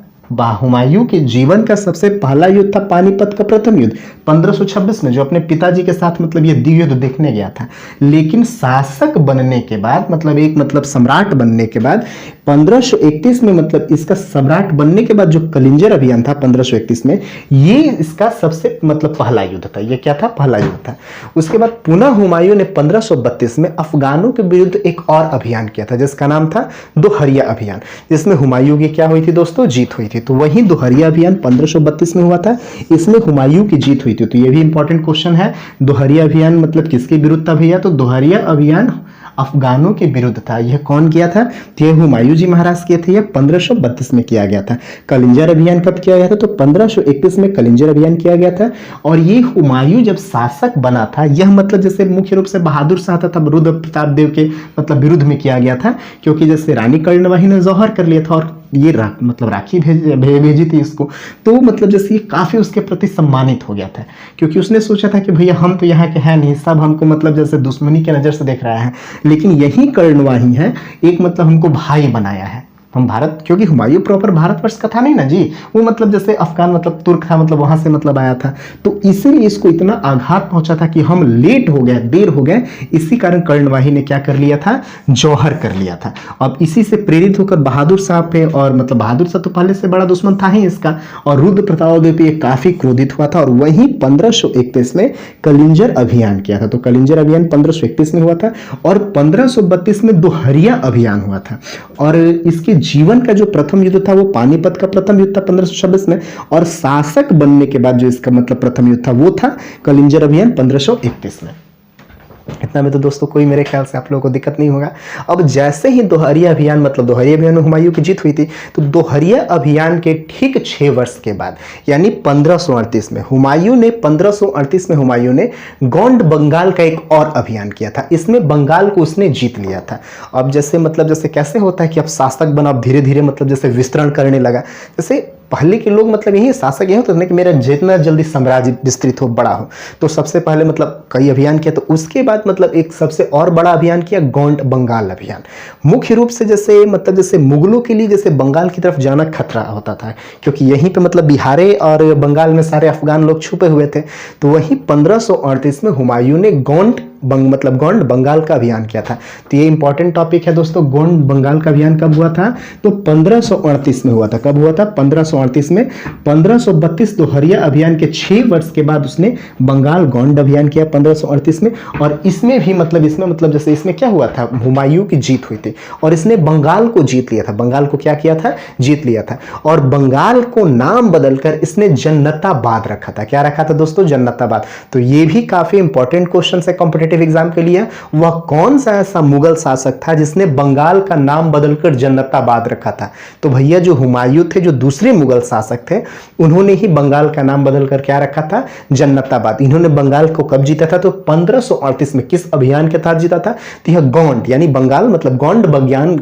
हुमायूं के जीवन का सबसे पहला युद्ध था पानीपत का प्रथम युद्ध 1526 में, जो अपने पिताजी के साथ मतलब ये युद्ध देखने गया था। लेकिन शासक बनने के बाद, मतलब एक मतलब सम्राट बनने के बाद 1531 में, मतलब इसका सम्राट बनने के बाद जो कलिंजर अभियान था 1531 में, ये इसका सबसे मतलब पहला युद्ध था। ये क्या था, पहला युद्ध था। उसके बाद पुनः हुमायूं ने 1532 में अफगानों के विरुद्ध एक और अभियान किया था, जिसका नाम था दोहरिया अभियान, जिसमें हुमायूं की क्या हुई थी दोस्तों, जीत हुई थी। तो वही दोहरिया अभियान 1532 में हुआ था, इसमें हुमायूं की जीत हुई थी। तो ये भी इंपॉर्टेंट क्वेश्चन है, दोहरिया अभियान मतलब किसके विरुद्ध था भैया, तो दोहरिया अभियान अफगानों के विरुद्ध था। यह कौन किया था, ये हुमायूं जी महाराज किए थे। यह 1532 में किया गया था। कलिंजर अभियान कब किया गया था, तो 1531 में कलिंजर अभियान किया गया था। और ये हुमायूं जब शासक बना था, यह मतलब जैसे मुख्य रूप से बहादुर शाह था रुद्र प्रताप देव के मतलब विरुद्ध में किया गया था, क्योंकि जैसे रानी कर्णवाही ने जौहर कर लिया था और ये मतलब राखी भेजी थी इसको, तो मतलब जैसे ये काफी उसके प्रति सम्मानित हो गया था, क्योंकि उसने सोचा था कि भैया हम तो यहाँ के हैं नहीं, सब हमको मतलब जैसे दुश्मनी के नजर से देख रहा है, लेकिन यही कर्णवाही है एक मतलब हमको भाई बनाया है। हम भारत, क्योंकि हुमायूं प्रॉपर भारतवर्ष का था नहीं ना जी, वो मतलब जैसे अफगान मतलब तुर्क था, मतलब वहां से मतलब आया था, तो इसीलिए इसको इतना आघात पहुंचा था कि हम लेट हो गए, देर हो गए। इसी कारण कर्णवाही ने क्या कर लिया था, जौहर कर लिया था। अब इसी से प्रेरित होकर बहादुर शाह पे, और मतलब बहादुर शाह तो पहले से बड़ा दुश्मन था ही इसका, और रुद्र प्रताप देव पे काफी क्रोधित हुआ था, और वहीं 1531 में कलिंजर अभियान किया था। तो कलिंजर अभियान 1531 में हुआ था, और 1532 में दोहरिया अभियान हुआ था। और इसके जीवन का जो प्रथम युद्ध था वो पानीपत का प्रथम युद्ध था 1526 में, और शासक बनने के बाद जो इसका मतलब प्रथम युद्ध था वो था कलिंजर अभियान 1531 में। इतना में तो दोस्तों कोई मेरे ख्याल से आप लोगों को दिक्कत नहीं होगा। अब जैसे ही दोहरिया अभियान मतलब दोहरिया अभियान में हुमायूं की जीत हुई थी, तो दोहरिया अभियान के ठीक 6 वर्ष के बाद यानी 1538 में हुमायूं ने गोंड बंगाल का एक और अभियान किया था। इसमें बंगाल को उसने जीत लिया था। अब जैसे मतलब जैसे कैसे होता है कि अब शासक बना, अब धीरे धीरे मतलब जैसे विस्तरण करने लगा, जैसे पहले के लोग मतलब यही शासक यही होते थे कि मेरा जितना जल्दी साम्राज्य विस्तृत हो, बड़ा हो। तो सबसे पहले मतलब कई अभियान किया, तो उसके बाद मतलब एक सबसे और बड़ा अभियान किया, गोंड बंगाल अभियान। मुख्य रूप से जैसे मतलब जैसे मुगलों के लिए जैसे बंगाल की तरफ जाना खतरा होता था, क्योंकि यहीं पे मतलब बिहारे और बंगाल में सारे अफगान लोग छुपे हुए थे। तो वहीं 1538 में हुमायूं ने गोंड बंगाल का अभियान किया था। तो ये इंपॉर्टेंट टॉपिक है दोस्तों। गोंड बंगाल का अभियान कब हुआ था? तो 1538 में हुआ था। कब हुआ था? 1538 में। 1532 दोहरिया अभियान के 6 वर्ष के बाद उसने बंगाल गोंड अभियान किया 1538 में। और इसमें भी मतलब जैसे इसमें क्या हुआ था, हुमायूं की जीत हुई थी और इसने बंगाल को जीत लिया था। बंगाल को क्या किया था? जीत लिया था। और बंगाल को नाम बदलकर इसने जन्नताबाद रखा था। क्या रखा था दोस्तों? जन्नताबाद। तो ये भी काफी इंपॉर्टेंट क्वेश्चन है कॉम्पिटेटिव एग्जाम के लिए। वह कौन सा ऐसा मुगल शासक था जिसने बंगाल का नाम बदलकर जन्नताबाद रखा था? तो भैया जो हुमायूं थे, जो दूसरे मुगल शासक थे, उन्होंने ही बंगाल का नाम बदलकर क्या रखा था? जन्नताबाद। इन्होंने बंगाल को कब जीता था? तो 1538 में। किस अभियान के तहत जीता था? तो यह गोंड यानी बंगाल मतलब गोंड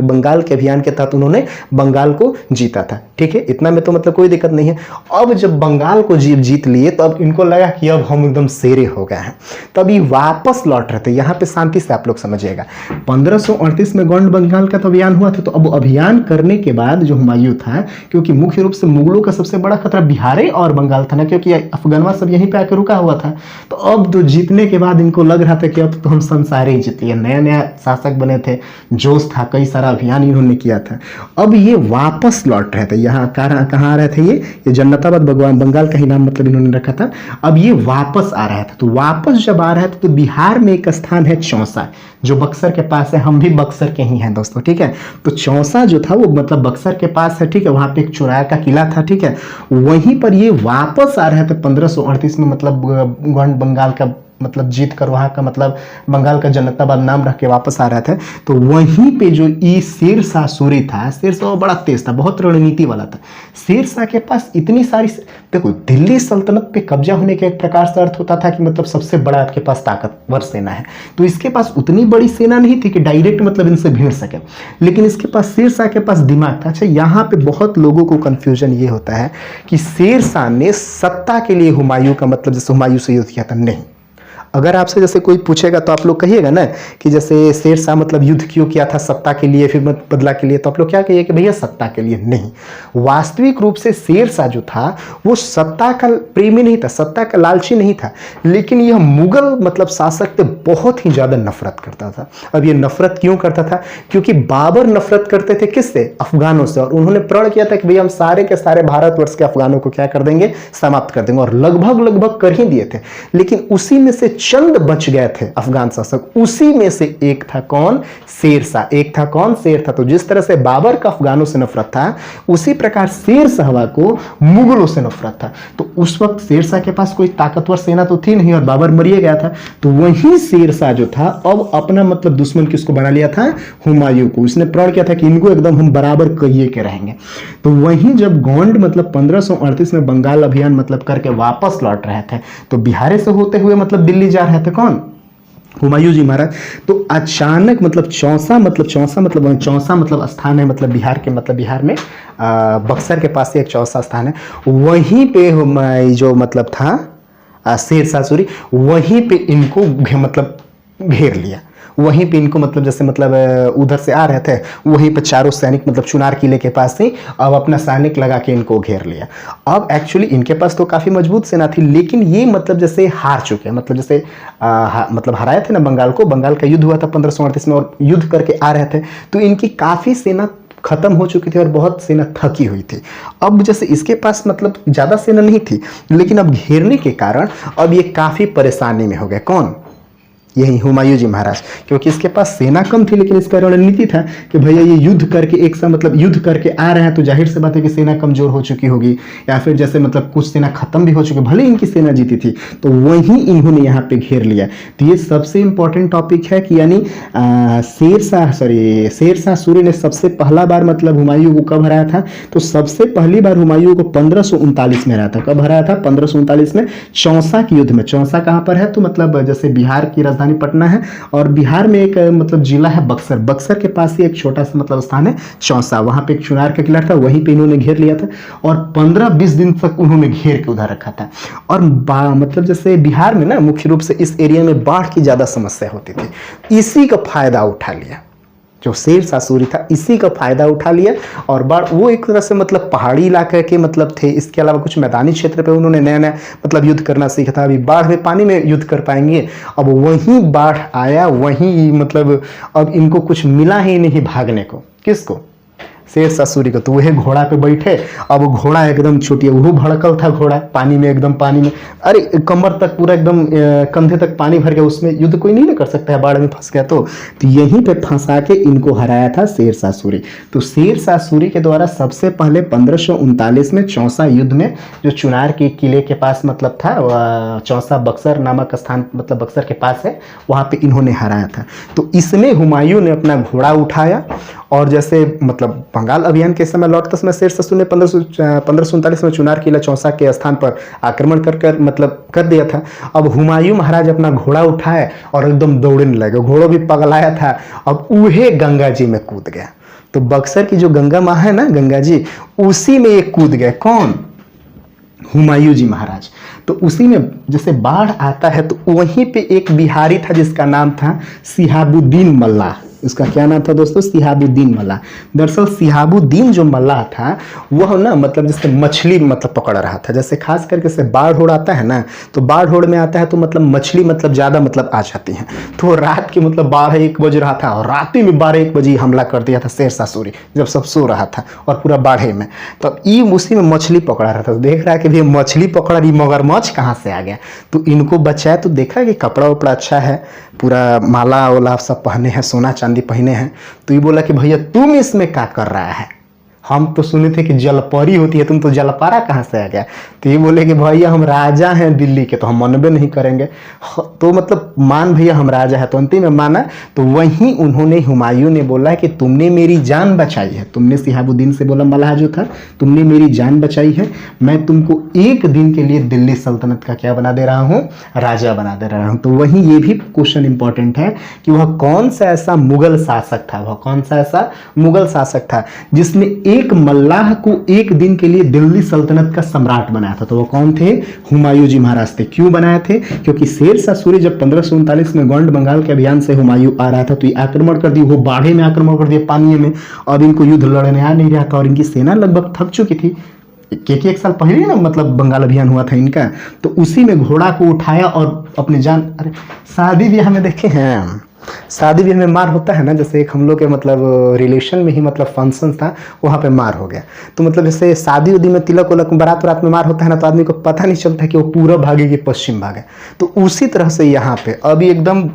बंगाल के अभियान के तहत उन्होंने बंगाल को जीता था। ठीक है, इतना में तो मतलब कोई दिक्कत नहीं है। अब जब बंगाल को जीत लिए तो अब इनको लगा कि अब हम एकदम शेरे हो गए हैं, तब ये वापस लौट रहे थे। यहाँ पे शांति से आप लोग समझिएगा, 1538 में गोंड बंगाल का तो अभियान हुआ था। तो अब अभियान करने के बाद जो हुमायूं था, क्योंकि मुख्य रूप से मुगलों का सबसे बड़ा खतरा बिहार और बंगाल था ना, क्योंकि अफगानवा सब यहीं पे आकर रुका हुआ था। तो अब तो जीतने के बाद इनको लग रहा था कि अब तो हम संसार ही जीत लिए। नया नया शासक बने थे, जोश था, कई सारा अभियान इन्होंने किया था। अब ये वापस लौट रहे थे। यहाँ कहाँ आ रहे थे? ये जन्नताबाद बंगाल का ही नाम मतलब इन्होंने रखा था। अब ये वापस आ रहा था। तो वापस जब आ रहा था तो बिहार में एक स्थान है चौसा, जो बक्सर के पास है। हम भी बक्सर के ही हैं दोस्तों। ठीक है, तो चौसा जो था वो मतलब बक्सर के पास है। ठीक है, वहां पे एक चुराया का किला था। ठीक है, वहीं पर ये वापस आ रहे थे 1538 में। मतलब गोंड बंगाल का मतलब जीत कर वहां का मतलब बंगाल का जन्नताबाद नाम रख के वापस आ रहे थे। तो वहीं पे जो शेरशाह सूरी था, शेरशाह बड़ा तेज था, बहुत रणनीति वाला था। शेरशाह के पास इतनी सारी, देखो दिल्ली सल्तनत पे कब्जा होने के एक प्रकार से अर्थ होता था कि मतलब सबसे बड़ा आपके पास ताकतवर सेना है। तो इसके पास उतनी बड़ी सेना नहीं थी कि डायरेक्ट मतलब इनसे भिड़ सके, लेकिन इसके पास शेरशाह के पास दिमाग था। अच्छा, यहाँ पे बहुत लोगों को कंफ्यूजन ये होता है कि शेरशाह ने सत्ता के लिए हुमायूं का मतलब जैसे हुमायूं से युद्ध किया था। नहीं, अगर आपसे जैसे कोई पूछेगा तो आप लोग कहिएगा ना कि जैसे शेरशाह मतलब युद्ध क्यों किया था? सत्ता के लिए, फिर बदला के लिए। तो आप लोग क्या कहिए कि भैया सत्ता के लिए। नहीं, वास्तविक रूप से शेरशाह जो था वो सत्ता का प्रेमी नहीं था, सत्ता का लालची नहीं था, लेकिन यह मुगल मतलब शासक से बहुत ही ज्यादा नफरत करता था। अब ये नफरत क्यों करता था? क्योंकि बाबर नफरत करते थे किससे? अफगानों से। और उन्होंने प्रण किया था कि भैया हम सारे के सारे भारतवर्ष के अफगानों को क्या कर देंगे? समाप्त कर देंगे। और लगभग कर ही दिए थे। लेकिन उसी में से चंद बच गए थे अफगान शासक। उसी में से एक था कौन? शेरशाह। एक था कौन? शेर था। तो जिस तरह से बाबर का अफगानों से नफरत था, उसी प्रकार शेरशाह को मुगलों से नफरत था। तो उस वक्त शेरशाह के पास कोई ताकतवर सेना तो थी नहीं और बाबर मरिए गया था। तो वही शेरशाह जो था अब अपना मतलब दुश्मन किसको बना लिया था? हुमायूं को। उसने प्रण किया था कि इनको एकदम हम बराबर कहिए के रहेंगे। तो वहीं जब गोंड मतलब 1538 में बंगाल अभियान मतलब करके वापस लौट रहे थे, तो बिहार से होते हुए मतलब दिल्ली जा रहे थे कौन? हुमायूं जी महाराज। तो अचानक मतलब चौसा मतलब स्थान है मतलब बिहार के मतलब बिहार में बक्सर के पास एक चौसा स्थान है। वहीं पे जो मतलब था शेरशाह सूरी, वहीं पे इनको मतलब घेर लिया। वहीं पे इनको मतलब जैसे मतलब उधर से आ रहे थे, वहीं पे चारों सैनिक मतलब चुनार किले के पास से अब अपना सैनिक लगा के इनको घेर लिया। अब एक्चुअली इनके पास तो काफी मजबूत सेना थी, लेकिन ये मतलब जैसे हार चुके हैं। मतलब जैसे मतलब हराए थे ना बंगाल को। बंगाल का युद्ध हुआ था 1538 में और युद्ध करके आ रहे थे, तो इनकी काफी सेना खत्म हो चुकी थी और बहुत सेना थकी हुई थी। अब जैसे इसके पास मतलब ज्यादा सेना नहीं थी, लेकिन अब घेरने के कारण अब ये काफी परेशानी में हो गए। कौन? यही हुमायूं जी महाराज। क्योंकि इसके पास सेना कम थी, लेकिन इसका रणनीति था कि भैया ये युद्ध करके एक सा मतलब युद्ध करके आ रहे हैं, तो जाहिर सी बात है कि सेना कमजोर हो चुकी होगी, या फिर जैसे मतलब कुछ सेना खत्म भी हो चुकी, भले इनकी सेना जीती थी। तो वहीं इन्होंने यहाँ पे घेर लिया। तो ये सबसे इंपॉर्टेंट टॉपिक है कि यानी शेरशाह सूरी ने सबसे पहला बार मतलब हुमायूं को कब हराया था? तो सबसे पहली बार हुमायूं को 1539 में हराया था। कब हराया था? 1539 में चौसा के युद्ध में। चौसा कहाँ पर है? तो मतलब जैसे बिहार की राजधानी राजधानी पटना है। और बिहार में एक मतलब जिला है बक्सर, बक्सर के पास ही एक छोटा सा मतलब स्थान है चौसा, वहाँ पे एक चुनार का किला था, वहीं पे इन्होंने घेर लिया था और 15-20 दिन तक उन्होंने घेर के उधर रखा था। और मतलब जैसे बिहार में ना मुख्य रूप से इस एरिया में बाढ़ की ज़्यादा समस्या होती थी, इसी का फायदा उठा लिया जो शेरशाह सूरी था, इसी का फायदा उठा लिया। और बाढ़ वो एक तरह से मतलब पहाड़ी इलाके के मतलब थे, इसके अलावा कुछ मैदानी क्षेत्र पे उन्होंने नया नया मतलब युद्ध करना सीखा था। अभी बाढ़ में पानी में युद्ध कर पाएंगे, अब वहीं बाढ़ आया, वहीं मतलब अब इनको कुछ मिला ही नहीं भागने को, किसको, शेरशाह सूरी को। तो वह घोड़ा पे बैठे, अब घोड़ा एकदम छूटिए, वो भड़कल था घोड़ा पानी में, एकदम पानी में, अरे कमर तक पूरा एकदम कंधे तक पानी भर गया, उसमें युद्ध कोई नहीं कर सकता है, बाढ़ में फंस गया। तो यहीं पे फंसा के इनको हराया था शेरशाह सूरी। तो शेरशाह सूरी के द्वारा सबसे पहले 1539 में चौसा युद्ध में, जो चुनार के किले के पास मतलब था, चौसा बक्सर नामक स्थान मतलब बक्सर के पास है, वहाँ पे इन्होंने हराया था। तो इसमें हुमायूं ने अपना घोड़ा उठाया और जैसे मतलब बंगाल अभियान के समय लौटते समय शेरशाह सूरी ने 1539 में चुनार किला चौसा के स्थान पर आक्रमण कर मतलब कर दिया था। अब हुमायूं महाराज अपना घोड़ा उठाए और एकदम दौड़ने लगे, घोड़ा भी पगलाया था, अब उहे गंगा जी में कूद गया। तो बक्सर की जो गंगा माँ है ना, गंगा जी, उसी में एक कूद गए, कौन, हुमायूं जी महाराज। तो उसी में जैसे बाढ़ आता है तो वहीं पे एक बिहारी था जिसका नाम था सिहाबुद्दीन मल्लाह। इसका क्या नाम था दोस्तों, सिहाबुद्दीन मल्लाह। दरअसल सिहाबुद्दीन जो मल्लाह था वह ना मतलब जैसे मछली मतलब पकड़ रहा था, जैसे खास करके से बाढ़ होड़ आता है ना, तो बाढ़ होड़ में आता है तो मतलब मछली मतलब ज़्यादा मतलब आ जाती हैं। तो रात के मतलब 12-1 बज रहा था और रात में 12-1 बजे हमला कर दिया था शेरशाह सूरी, जब सब सो रहा था और पूरा बाढ़े में। तो ये उसी में मछली पकड़ा रहा था, तो देख रहा है कि भैया मछली पकड़ा रही, मगरमच्छ कहाँ से आ गया। तो इनको बचाया, तो देखा कि कपड़ा उपड़ा अच्छा है, पूरा माला वाला सब पहने हैं, सोना चांदी पहने हैं। तो ये बोला कि भैया तुम इसमें क्या कर रहा है, हम तो सुने थे कि जलपरी होती है, तुम तो जलपारा कहाँ से आ गया। तो ये बोले कि भैया हम राजा हैं दिल्ली के, तो हम मनबे नहीं करेंगे। तो मतलब मान भैया हम राजा है, तो अंतिम में माना। तो वहीं उन्होंने हुमायूं ने बोला कि तुमने मेरी जान बचाई है, तुमने सिहाबुद्दीन से बोला मल्लाह जो था, तुमने मेरी जान बचाई है, मैं तुमको एक दिन के लिए दिल्ली सल्तनत का क्या बना दे रहा हूँ, राजा बना दे रहा हूँ। तो वहीं ये भी क्वेश्चन इंपॉर्टेंट है कि वह कौन सा ऐसा मुगल शासक था, वह कौन सा ऐसा मुगल शासक था जिसने एक मल्लाह को एक दिन के लिए दिल्ली सल्तनत का सम्राट बनाया था। तो वो कौन थे, हुमायूं जी महाराज थे। क्यों बनाए थे, क्योंकि शेरशाह सूरी जब 1539 में गोंड बंगाल के अभियान से हुमायूं आ रहा था तो ये आक्रमण कर दिया, वो बाढ़े में आक्रमण कर दिया, पानी में, और इनको युद्ध लड़ने आ नहीं रहा था और इनकी सेना लगभग थक चुकी थी, क्योंकि 1 साल पहले ना मतलब बंगाल अभियान हुआ था इनका। तो उसी में घोड़ा को उठाया और अपने जान, अरे शादी ब्याह में देखे हैं, शादी ब्याह में मार होता है ना, जैसे एक हम लोग के मतलब रिलेशन में ही मतलब फंक्शन था, वहाँ पे मार हो गया। तो मतलब जैसे शादी उदी में तिलक उलक बारात रात में मार होता है ना, तो आदमी को पता नहीं चलता कि वो पूरा भागे कि पश्चिम भागे। तो उसी तरह से यहाँ पे अभी एकदम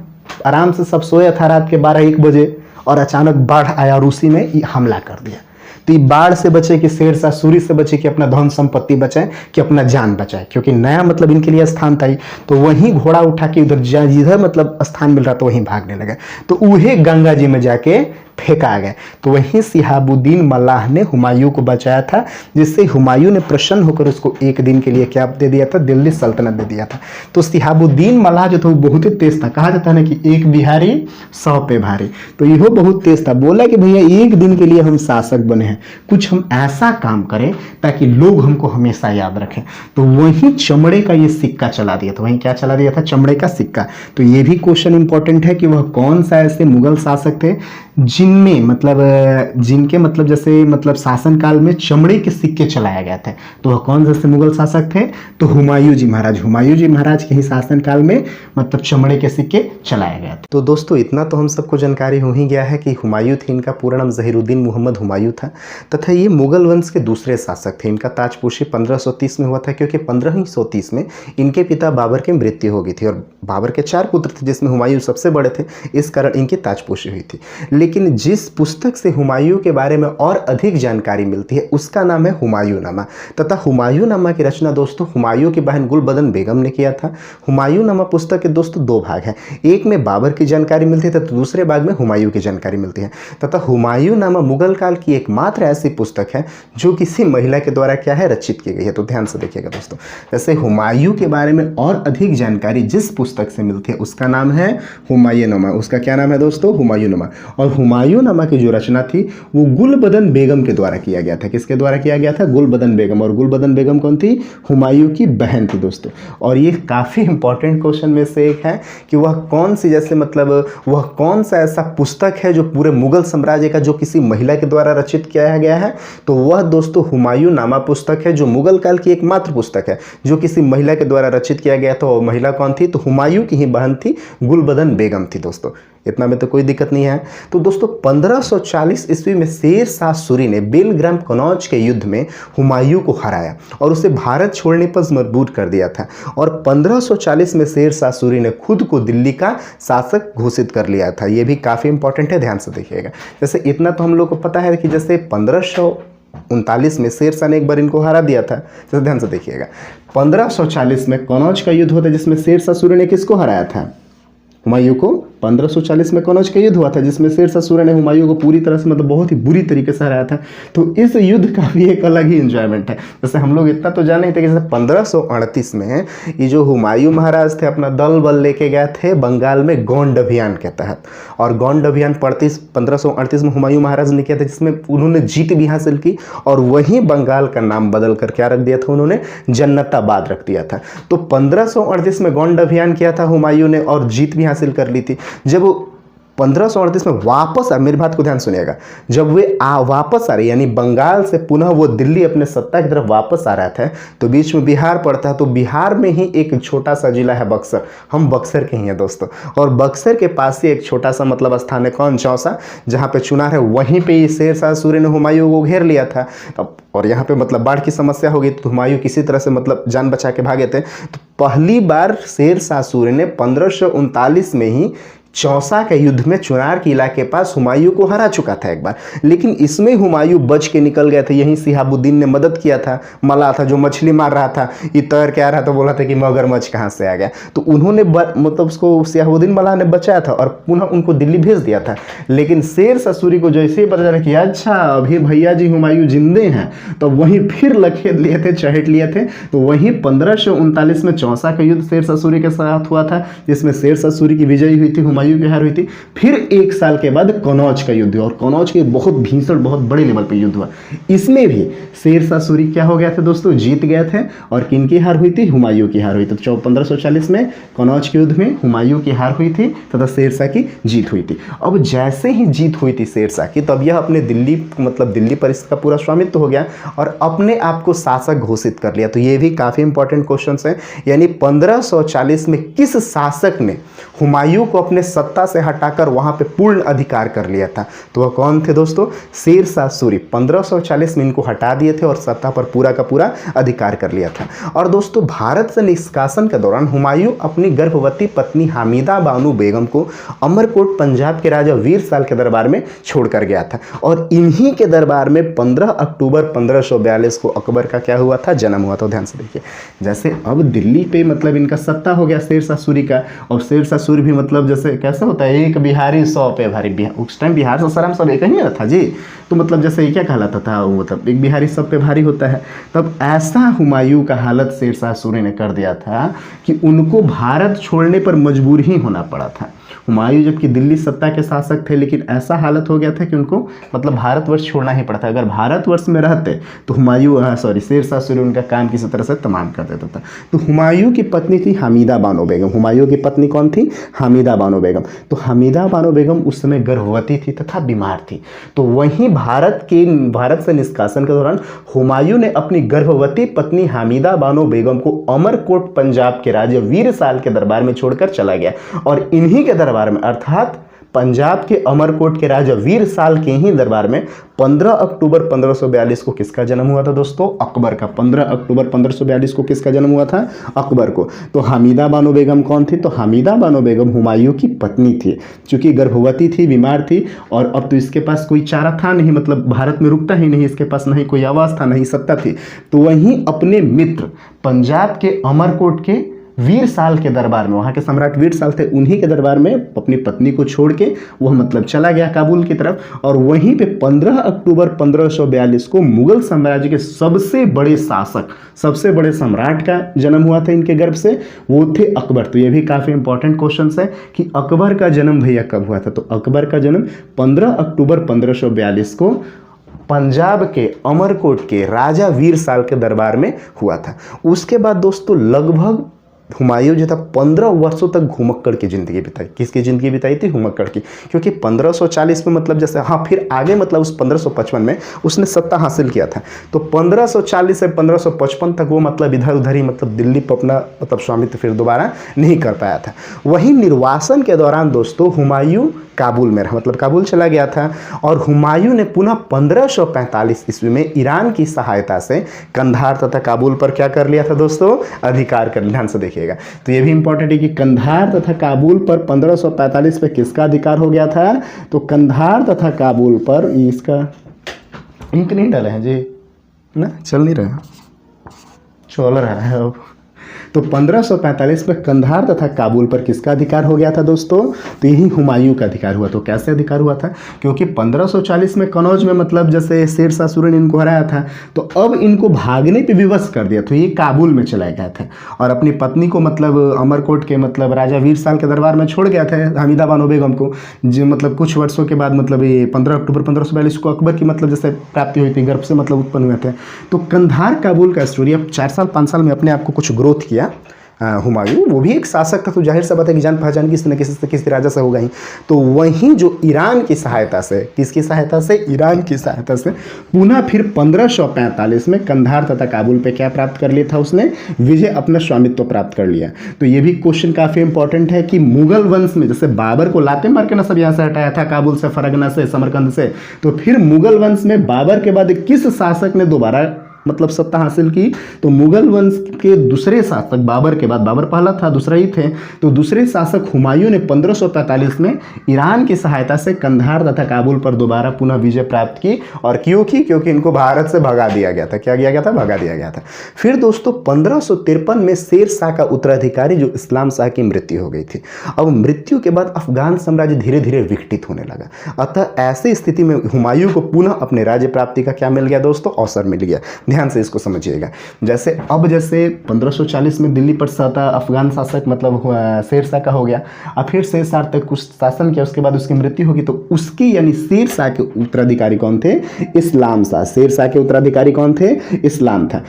आराम से सब सोया था रात के 12-1 बजे और अचानक बाढ़ आया और उसी में हमला कर दिया। तो ये बाढ़ से बचे कि शेरशाह सूरी से बचे कि अपना धन संपत्ति बचाए कि अपना जान बचाए, क्योंकि नया मतलब इनके लिए स्थान था ही। तो वहीं घोड़ा उठा के उधर जिधर मतलब स्थान मिल रहा था वहीं भागने लगे। तो उहे गंगा जी में जाके फेंका गया। तो वहीं सिहाबुद्दीन मल्लाह ने हुमायूं को बचाया था, जिससे हुमायूं ने प्रसन्न होकर उसको एक दिन के लिए क्या दे दिया था, दिल्ली सल्तनत दे दिया था। तो सिहाबुद्दीन मल्लाह जो था वो बहुत ही तेज था, कहा जाता है ना कि एक बिहारी 100 पे भारी। तो यह बहुत तेज था, बोला कि भैया एक दिन के लिए हम शासक बने हैं, कुछ हम ऐसा काम करें ताकि लोग हमको हमेशा याद रखें। तो वहीं चमड़े का ये सिक्का चला दिया था, वहीं क्या चला दिया था, चमड़े का सिक्का। तो ये भी क्वेश्चन इंपॉर्टेंट है कि वह कौन सा ऐसे मुगल शासक थे जिनमें मतलब जिनके मतलब जैसे मतलब शासन काल में चमड़े के सिक्के चलाया गया था। तो वह कौन से मुगल शासक थे, तो हुमायूं जी महाराज। हुमायूं जी महाराज के ही शासन काल में मतलब चमड़े के सिक्के चलाया गया था। तो दोस्तों इतना तो हम सबको जानकारी हो ही गया है कि हुमायूं थे, इनका पूरा नाम ज़हीरुद्दीन मोहम्मद हुमायूं था तथा ये मुगल वंश के दूसरे शासक थे। इनका ताजपोशी 1530 में हुआ था, क्योंकि 1530 में इनके पिता बाबर की मृत्यु हो गई थी और बाबर के 4 पुत्र थे जिसमें हुमायूं सबसे बड़े थे, इस कारण इनकी ताजपोशी हुई थी। लेकिन जिस पुस्तक से हुमायूं के बारे में और अधिक जानकारी मिलती है उसका नाम है हुमायूंनामा। तथा हुमायूंनामा की रचना दोस्तों हुमायूं की बहन गुलबदन बेगम ने किया था। हुमायूंनामा पुस्तक के दोस्तों दो भाग हैं, एक में बाबर की जानकारी मिलती है तथा दूसरे भाग में हुमायूं की जानकारी मिलती है। तथा हुमायूंनामा मुगल काल की एकमात्र ऐसी पुस्तक है जो किसी महिला के द्वारा क्या है रचित की गई है। तो ध्यान से देखिएगा दोस्तों, जैसे हुमायूं के बारे में और अधिक जानकारी जिस पुस्तक से मिलती है उसका नाम है हुमायूंनामा। उसका क्या नाम है दोस्तों? हुमायूंनामा। और हुमायूंनामा की जो रचना थी वो गुलबदन बेगम के द्वारा किया गया था। किसके द्वारा किया गया था? गुलबदन बेगम। और गुलबदन बेगम कौन थी? हुमायूं की बहन थी दोस्तों। और ये काफ़ी इंपॉर्टेंट क्वेश्चन में से एक है कि वह कौन सी, जैसे मतलब वह कौन सा ऐसा पुस्तक है जो पूरे मुगल साम्राज्य का जो किसी महिला के द्वारा रचित किया गया है? तो वह दोस्तों हुमायूंनामा पुस्तक है, जो मुगल काल की एकमात्र पुस्तक है जो किसी महिला के द्वारा रचित किया गया। तो महिला कौन थी? तो हुमायूं की ही बहन थी, गुलबदन बेगम थी दोस्तों। इतना में तो कोई दिक्कत नहीं है। तो दोस्तों 1540 ईस्वी में शेर शाह सूरी ने बेलग्राम कनौज के युद्ध में हुमायूं को हराया और उसे भारत छोड़ने पर मजबूर कर दिया था। और 1540 में शेर शाह सूरी ने खुद को दिल्ली का शासक घोषित कर लिया था। यह भी काफ़ी इंपॉर्टेंट है, ध्यान से देखिएगा। जैसे इतना तो हम लोग को पता है कि जैसे 1539 में शेर शाह ने एक बार इनको हरा दिया था। जैसे ध्यान से देखिएगा, 1540 में कनौज का युद्ध होता है जिसमें शेर शाह सूरी ने किसको हराया था? हुमायूं को। 1540 में कनौज का युद्ध हुआ था जिसमें शेर शाह सूरी ने हुमायूं को पूरी तरह से मतलब बहुत ही बुरी तरीके से हराया था। तो इस युद्ध का भी एक अलग ही एंजॉयमेंट है। जैसे हम लोग इतना तो जाने थे कि जैसे 1538 में ये जो हुमायूं महाराज थे अपना दल बल लेके गए थे बंगाल में गोंड अभियान के तहत। और गोंड अभियान 1538 में हुमायूं महाराज ने किया था जिसमें उन्होंने जीत भी हासिल की। और वहीं बंगाल का नाम बदल कर क्या रख दिया था? उन्होंने जन्नताबाद रख दिया था। तो 1538 में गोंड अभियान किया था हुमायूं ने और जीत भी हासिल कर ली थी। जब वो 1538 में वापस मेरी बात को ध्यान सुनिएगा, जब वे वापस आ रहे यानी बंगाल से पुनः वो दिल्ली अपने सत्ता की तरफ वापस आ रहा था तो बीच में बिहार पड़ता है। तो बिहार में ही एक छोटा सा जिला है बक्सर। हम बक्सर के ही हैं दोस्तों। और बक्सर के पास ही एक छोटा सा मतलब स्थान है कौन? चौसा, जहाँ पे चुनार है। वहीं पे शेर शाह सूरी ने हुमायूं को घेर लिया था। और यहाँ पे मतलब बाढ़ की समस्या हो गई तो हुमायूं किसी तरह से मतलब जान बचा के भागे थे। तो पहली बार शेर शाह सूरी ने 1539 में ही चौसा के युद्ध में चुनार किला के पास हुमायूं को हरा चुका था एक बार। लेकिन इसमें हुमायूं बच के निकल गए थे। यहीं शिहाबुद्दीन ने मदद किया था, मला था जो मछली मार रहा था, ये तैर के आ रहा था, बोला था कि मगरमच्छ कहाँ से आ गया। तो उन्होंने मतलब उसको शिहाबुद्दीन मला ने बचाया था और पुनः उनको दिल्ली भेज दिया था। लेकिन शेर शाह सूरी को जैसे ही पता चला कि अच्छा अभी भैया जी हुमायूं जिंदे हैं तो वहीं फिर लखेट लिए थे, चहेट लिए थे। तो वहीं 1539 में चौसा का युद्ध शेर शाह सूरी के साथ हुआ था जिसमें शेर शाह सूरी की विजय हुई थी, हुमायूं की हार हुई थी। फिर एक साल के बाद कनौज का युद्ध हुआ और कनौज के बहुत भीषण बहुत बड़े लेवल पे युद्ध हुआ। इसमें भी शेर शाह सूरी क्या हो गया था दोस्तों? जीत गए थे। और किनकी हार हुई थी? हुमायूं की हार हुई। तो 1540 में कनौज के युद्ध में हुमायूं की हार हुई थी तथा शेर शाह की जीत हुई थी। अब जैसे ही जीत हुई थी शेर शाह की तब यह अपने दिल्ली मतलब दिल्ली परिषद का पूरा स्वामित्व हो गया और अपने आप को शासक घोषित कर लिया। तो ये भी काफ़ी इंपॉर्टेंट क्वेश्चन है। यानी 1540 में किस शासक ने हुमायूं को अपने सत्ता से हटाकर वहां पे पूर्ण अधिकार कर लिया था? तो वह कौन थे दोस्तों? शेर शाह सूरी। 1540 में इनको हटा दिए थे और सत्ता पर पूरा का पूरा अधिकार कर लिया था। और दोस्तों भारत से निष्कासन के दौरान हुमायूं अपनी गर्भवती पत्नी हामिदा बानो बेगम को अमरकोट पंजाब के राजा वीर साल के दरबार में छोड़कर गया था। और इन्हीं के दरबार में 15 अक्टूबर 1542 को अकबर का क्या हुआ था? जन्म हुआ था। ध्यान से देखिए, जैसे अब दिल्ली पे मतलब इनका सत्ता हो गया शेर शाह सूरी का। और शेर शाह सूरी भी मतलब जैसे कैसे होता है, एक बिहारी 100 पे भारी। उस टाइम बिहार सासाराम सब एक ही था जी। तो मतलब जैसे ये क्या कहलाता था, मतलब एक बिहारी सब पे भारी होता है। तब ऐसा हुमायूं का हालत शेर शाह सूरी ने कर दिया था कि उनको भारत छोड़ने पर मजबूर ही होना पड़ा था। हुमायूं जबकि दिल्ली सत्ता के शासक थे लेकिन ऐसा हालत हो गया था कि उनको मतलब भारतवर्ष छोड़ना ही पड़ता। अगर भारतवर्ष में रहते तो हुमायूं शेर शाह सूरी उनका काम किसी तरह से तमाम कर देता था। तो हुमायूं की पत्नी थी हामिदा बानो बेगम। हुमायूं की पत्नी कौन थी? हामिदा बानो बेगम। तो हामिदा बानो बेगम उस समय गर्भवती थी तथा बीमार थी। तो वहीं भारत से निष्कासन के दौरान हुमायूं ने अपनी गर्भवती पत्नी हामिदा बानो बेगम को अमरकोट पंजाब के राजा वीर साल के दरबार में छोड़कर चला गया। और इन्हीं के दरबार में अर्थात पंजाब के अमरकोट के राजा वीर साल के ही दरबार में 15 अक्टूबर 1542 को किसका जन्म हुआ था दोस्तों? अकबर का। 15 अक्टूबर 1542 को किसका जन्म हुआ था? अकबर को। तो हमीदा बानो बेगम कौन थी? तो हमीदा बानो बेगम हुमायूं की पत्नी थी, चूंकि गर्भवती थी, बीमार थी, और अब तो इसके पास कोई चारा था नहीं, मतलब भारत में रुकता ही नहीं, इसके पास नहीं कोई आवाज था, नहीं सत्ता थी। तो वहीं अपने मित्र पंजाब के अमरकोट के वीर साल के दरबार में, वहाँ के सम्राट वीर साल थे, उन्हीं के दरबार में अपनी पत्नी को छोड़ के वह मतलब चला गया काबुल की तरफ, और वहीं पे 15 अक्टूबर 1542 को मुगल साम्राज्य के सबसे बड़े शासक, सबसे बड़े सम्राट का जन्म हुआ था इनके गर्भ से, वो थे अकबर। तो ये भी काफ़ी इंपॉर्टेंट क्वेश्चन है कि अकबर का जन्म भैया कब हुआ था? तो अकबर का जन्म 15 अक्टूबर 1542 को पंजाब के अमरकोट के राजा वीर साल के दरबार में हुआ था। उसके बाद दोस्तों लगभग हुमायूं जो था 15 वर्षों तक घुमक्कड़ की जिंदगी बिताई। किसकी जिंदगी बिताई थी? हुमक्कड़ की। क्योंकि 1540 में मतलब जैसे फिर आगे मतलब उस 1555 में उसने सत्ता हासिल किया था, तो 1540 से 1555 तक वो मतलब इधर उधर ही मतलब दिल्ली पर अपना मतलब स्वामित्व फिर दोबारा नहीं कर पाया था। वहीं निर्वासन के दौरान दोस्तों हुमायूं काबुल में रहा, मतलब काबुल चला गया था, और हुमायूं ने पुनः 1545 ईस्वी में ईरान की सहायता से कंधार तथा काबुल पर क्या कर लिया था दोस्तों? अधिकार कर लिया। ध्यान से देखिएगा, तो ये भी इंपॉर्टेंट है कि कंधार तथा काबुल पर 1545 पे किसका अधिकार हो गया था? तो कंधार तथा काबुल पर, इसका इंक नहीं डाले हैं जी ना, चल नहीं रहा, चल रहा है अब। तो 1545 में कंधार तथा काबुल पर किसका अधिकार हो गया था दोस्तों? तो यही हुमायूं का अधिकार हुआ। तो कैसे अधिकार हुआ था? क्योंकि 1540 में कनौज में मतलब जैसे शेरशाह सूरी ने इनको हराया था, तो अब इनको भागने पे विवश कर दिया, तो ये काबुल में चला गया था और अपनी पत्नी को मतलब अमरकोट के मतलब राजा वीर साल के दरबार में छोड़ गया था, हमीदा बानो बेगम को, जो मतलब कुछ वर्षों के बाद मतलब ये 15 अक्टूबर 1542 को अकबर की मतलब जैसे प्राप्ति हुई थी, गर्भ से मतलब उत्पन्न हुए थे। तो कंधार काबुल का स्टोरी अब 4 साल 5 साल में अपने आप को कुछ ग्रोथ किया। हुमायूं वो भी एक शासक था, तो जाहिर सा बात है कि जान पहचान किसी न किसी से किसी राजा से होगा ही। तो वहीं जो ईरान की सहायता से, किसकी सहायता से? ईरान की सहायता से पुनः फिर 1545 में कंधार तथा काबुल पे क्या प्राप्त कर लिया था उसने? विजय, अपना स्वामित्व प्राप्त कर लिया। तो ये भी क्वेश्चन काफ़ी इंपॉर्टेंट है कि मुगल वंश में जैसे बाबर को लाते मार के ना सब यहाँ से हटाया था, काबुल से, फरगना से, समरकंद से, तो फिर मुगल वंश में बाबर के बाद किस शासक ने दोबारा मतलब सत्ता हासिल की? तो मुगल वंश के दूसरे शासक, बाबर के बाद, बाबर पहला था, दूसरा ही थे, तो दूसरे शासक हुमायूं ने 1545 में ईरान की सहायता से कंधार तथा काबुल पर दोबारा पुनः विजय प्राप्त की। और क्यों की? क्योंकि इनको भारत से भगा दिया गया था। क्या किया गया था? भगा दिया गया था। फिर दोस्तों 1553 में शेर शाह का उत्तराधिकारी जो इस्लाम शाह की मृत्यु हो गई थी। अब मृत्यु के बाद अफगान साम्राज्य धीरे धीरे विकटित होने लगा। अतः ऐसी स्थिति में हुमायूं को पुनः अपने राज्य प्राप्ति का क्या मिल गया दोस्तों? अवसर मिल गया। ध्यान से इसको समझिएगा। जैसे 1540 में दिल्ली पर सत्ता अफगान शासक मतलब शेर शाह का हो गया, अब फिर शेर शाह तक कुछ शासन किया, उसके बाद उसकी मृत्यु होगी, तो उसकी यानी शेर शाह के उत्तराधिकारी कौन थे? इस्लाम शाह। शेर शाह के उत्तराधिकारी कौन थे? इस्लाम था।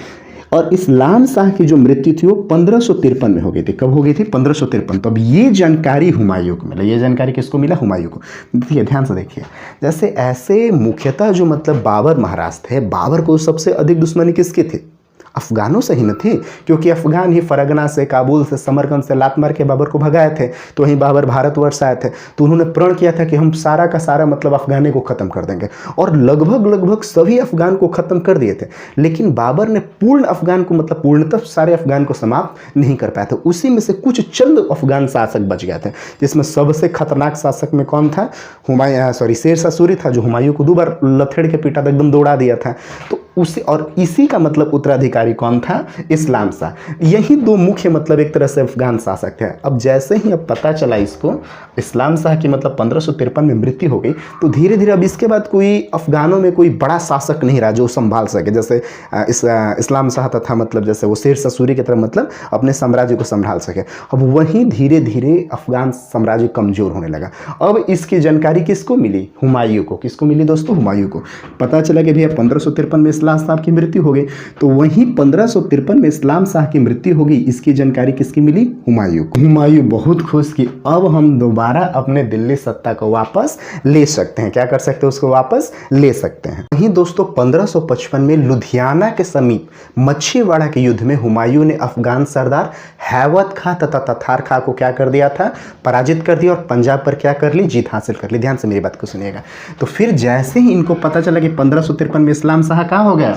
और इस्लाम शाह की जो मृत्यु थी वो 1553 में हो गई थी। कब हो गई थी? 1553। तो अब ये जानकारी हुमायूं को मिला। ये जानकारी किसको मिला? हुमायूं को। देखिए, ध्यान से देखिए, जैसे ऐसे मुख्यतः जो मतलब बाबर महाराज थे, बाबर को सबसे अधिक दुश्मनी किसकी थी? अफगानों से ही न थी, क्योंकि अफगान ही फरगना से, काबुल से, समरकंद से लात मार के बाबर को भगाए थे। तो वहीं बाबर भारतवर्ष आए थे, तो उन्होंने प्रण किया था कि हम सारा का सारा मतलब अफगाने को खत्म कर देंगे, और लगभग सभी अफगान को खत्म कर दिए थे। लेकिन बाबर ने पूर्ण अफगान को मतलब पूर्णतः सारे अफगान को समाप्त नहीं कर पाया था। उसी में से कुछ चंद अफगान शासक बच गए थे, जिसमें सबसे खतरनाक शासक में कौन था? शेरशाह सूरी था, जो हुमायूं को 2 बार लथेड़ के पीटा था, एकदम दौड़ा दिया था। तो उसी और इसी का मतलब उत्तराधिकारी कौन था? इस्लाम शाह। यही 2 मुख्य मतलब एक तरह से अफगान शासक थे। अब जैसे ही अब पता चला इसको, इस्लाम शाह की मतलब 1553 में मृत्यु हो गई, तो धीरे धीरे अब इसके बाद कोई अफगानों में कोई बड़ा शासक नहीं रहा जो संभाल सके, जैसे इस्लाम शाह तथा मतलब जैसे वो शेरशाह सूरी की तरह मतलब अपने साम्राज्य को संभाल सके। अब वहीं धीरे धीरे अफगान साम्राज्य कमजोर होने लगा। अब इसकी जानकारी किसको मिली? हुमायूं को। किसको मिली दोस्तों? हुमायूं को। पता चला कि भैया 1553 में इस्लाम साहब की मृत्यु हो गई। तो वहीं 1553 में इस्लाम शाह की मृत्यु हो गई। इसकी जानकारी किसकी मिली? हुमायूं को। हुमायूं बहुत खुश कि अब हम दोबारा अपने दिल्ली सत्ता को वापस ले सकते हैं। क्या कर सकते हैं? उसको वापस ले सकते हैं। वहीं दोस्तों 1555 में लुधियाना के समीप मच्छीवाड़ा के युद्ध में हुमायूं ने अफगान सरदार हैवत खां तथा ततार खां को क्या कर दिया था? पराजित कर दिया और पंजाब पर क्या कर ली? जीत हासिल कर ली। ध्यान से मेरी बात को सुनिएगा। तो फिर जैसे ही इनको पता चला कि 1553 में इस्लाम शाह कहाँ हो गया?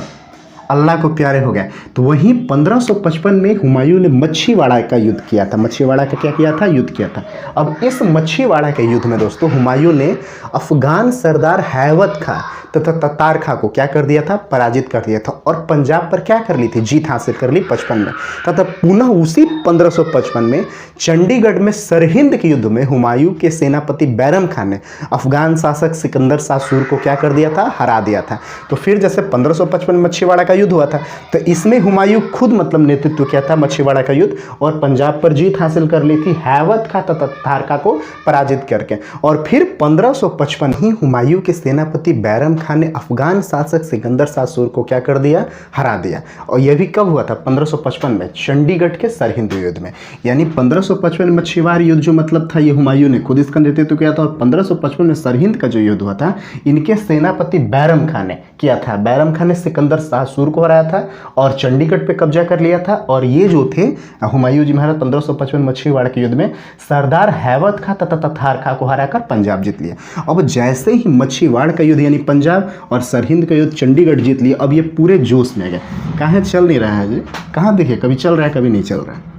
अल्लाह को प्यारे हो गया। तो वहीं 1555 में हुमायूं ने मच्छीवाड़ा का युद्ध किया था। मच्छीवाड़ा का क्या किया था? युद्ध किया था। अब इस मच्छीवाड़ा के युद्ध में दोस्तों हुमायूं ने अफगान सरदार हैवत खां तथा ततार खां को क्या कर दिया था? पराजित कर दिया था और पंजाब पर क्या कर ली थी? जीत हासिल कर ली 55 में। तथा पुनः उसी 1555 में चंडीगढ़ में सरहिंद के युद्ध में हुमायूं के सेनापति बैरम खान ने अफगान शासक सिकंदर शाह सूर को क्या कर दिया था? हरा दिया था। तो फिर जैसे 1555 में मच्छीवाड़ा का युद्ध हुआ था, तो इसमें हुमायूं खुद मतलब नेतृत्व किया था मच्छीवाड़ा का युद्ध और पंजाब पर जीत हासिल कर ली थी हैवत खां तथा ततार खां को पराजित करके। और फिर 1555 ही हुमायूं के सेनापति बैरम खान ने अफगान शासक सिकंदर शाह सूर को क्या कर दिया? हरा दिया। और यह भी कब हुआ था? 1555 में चंडीगढ़ के सरहिंद युद्ध में। यानी 1555 में मच्छीवाड़ा युद्ध जो मतलब था ये हुमायूं ने खुद इसका नेतृत्व किया था और 1555 में सरहिंद का जो युद्ध हुआ था इनके सेनापति बैरम खान ने किया था। बैरम खान ने सिकंदर शाह सूर को हराया था और चंडीगढ़ पे कब्जा कर लिया था। और ये जो थे हुमायूं जी महाराज 1555 मच्छीवाड़ा के युद्ध में सरदार हैवत खां तथा ततार खां को हराकर पंजाब जीत लिया। अब जैसे ही मच्छीवाड़ा का युद्ध यानी पंजाब और सरहिंद का युद्ध चंडीगढ़ जीत लिया, अब ये पूरे जोश में आ गया। कहाँ चल नहीं रहा है जी? कहाँ देखिए, कभी चल रहा है कभी नहीं चल रहा है।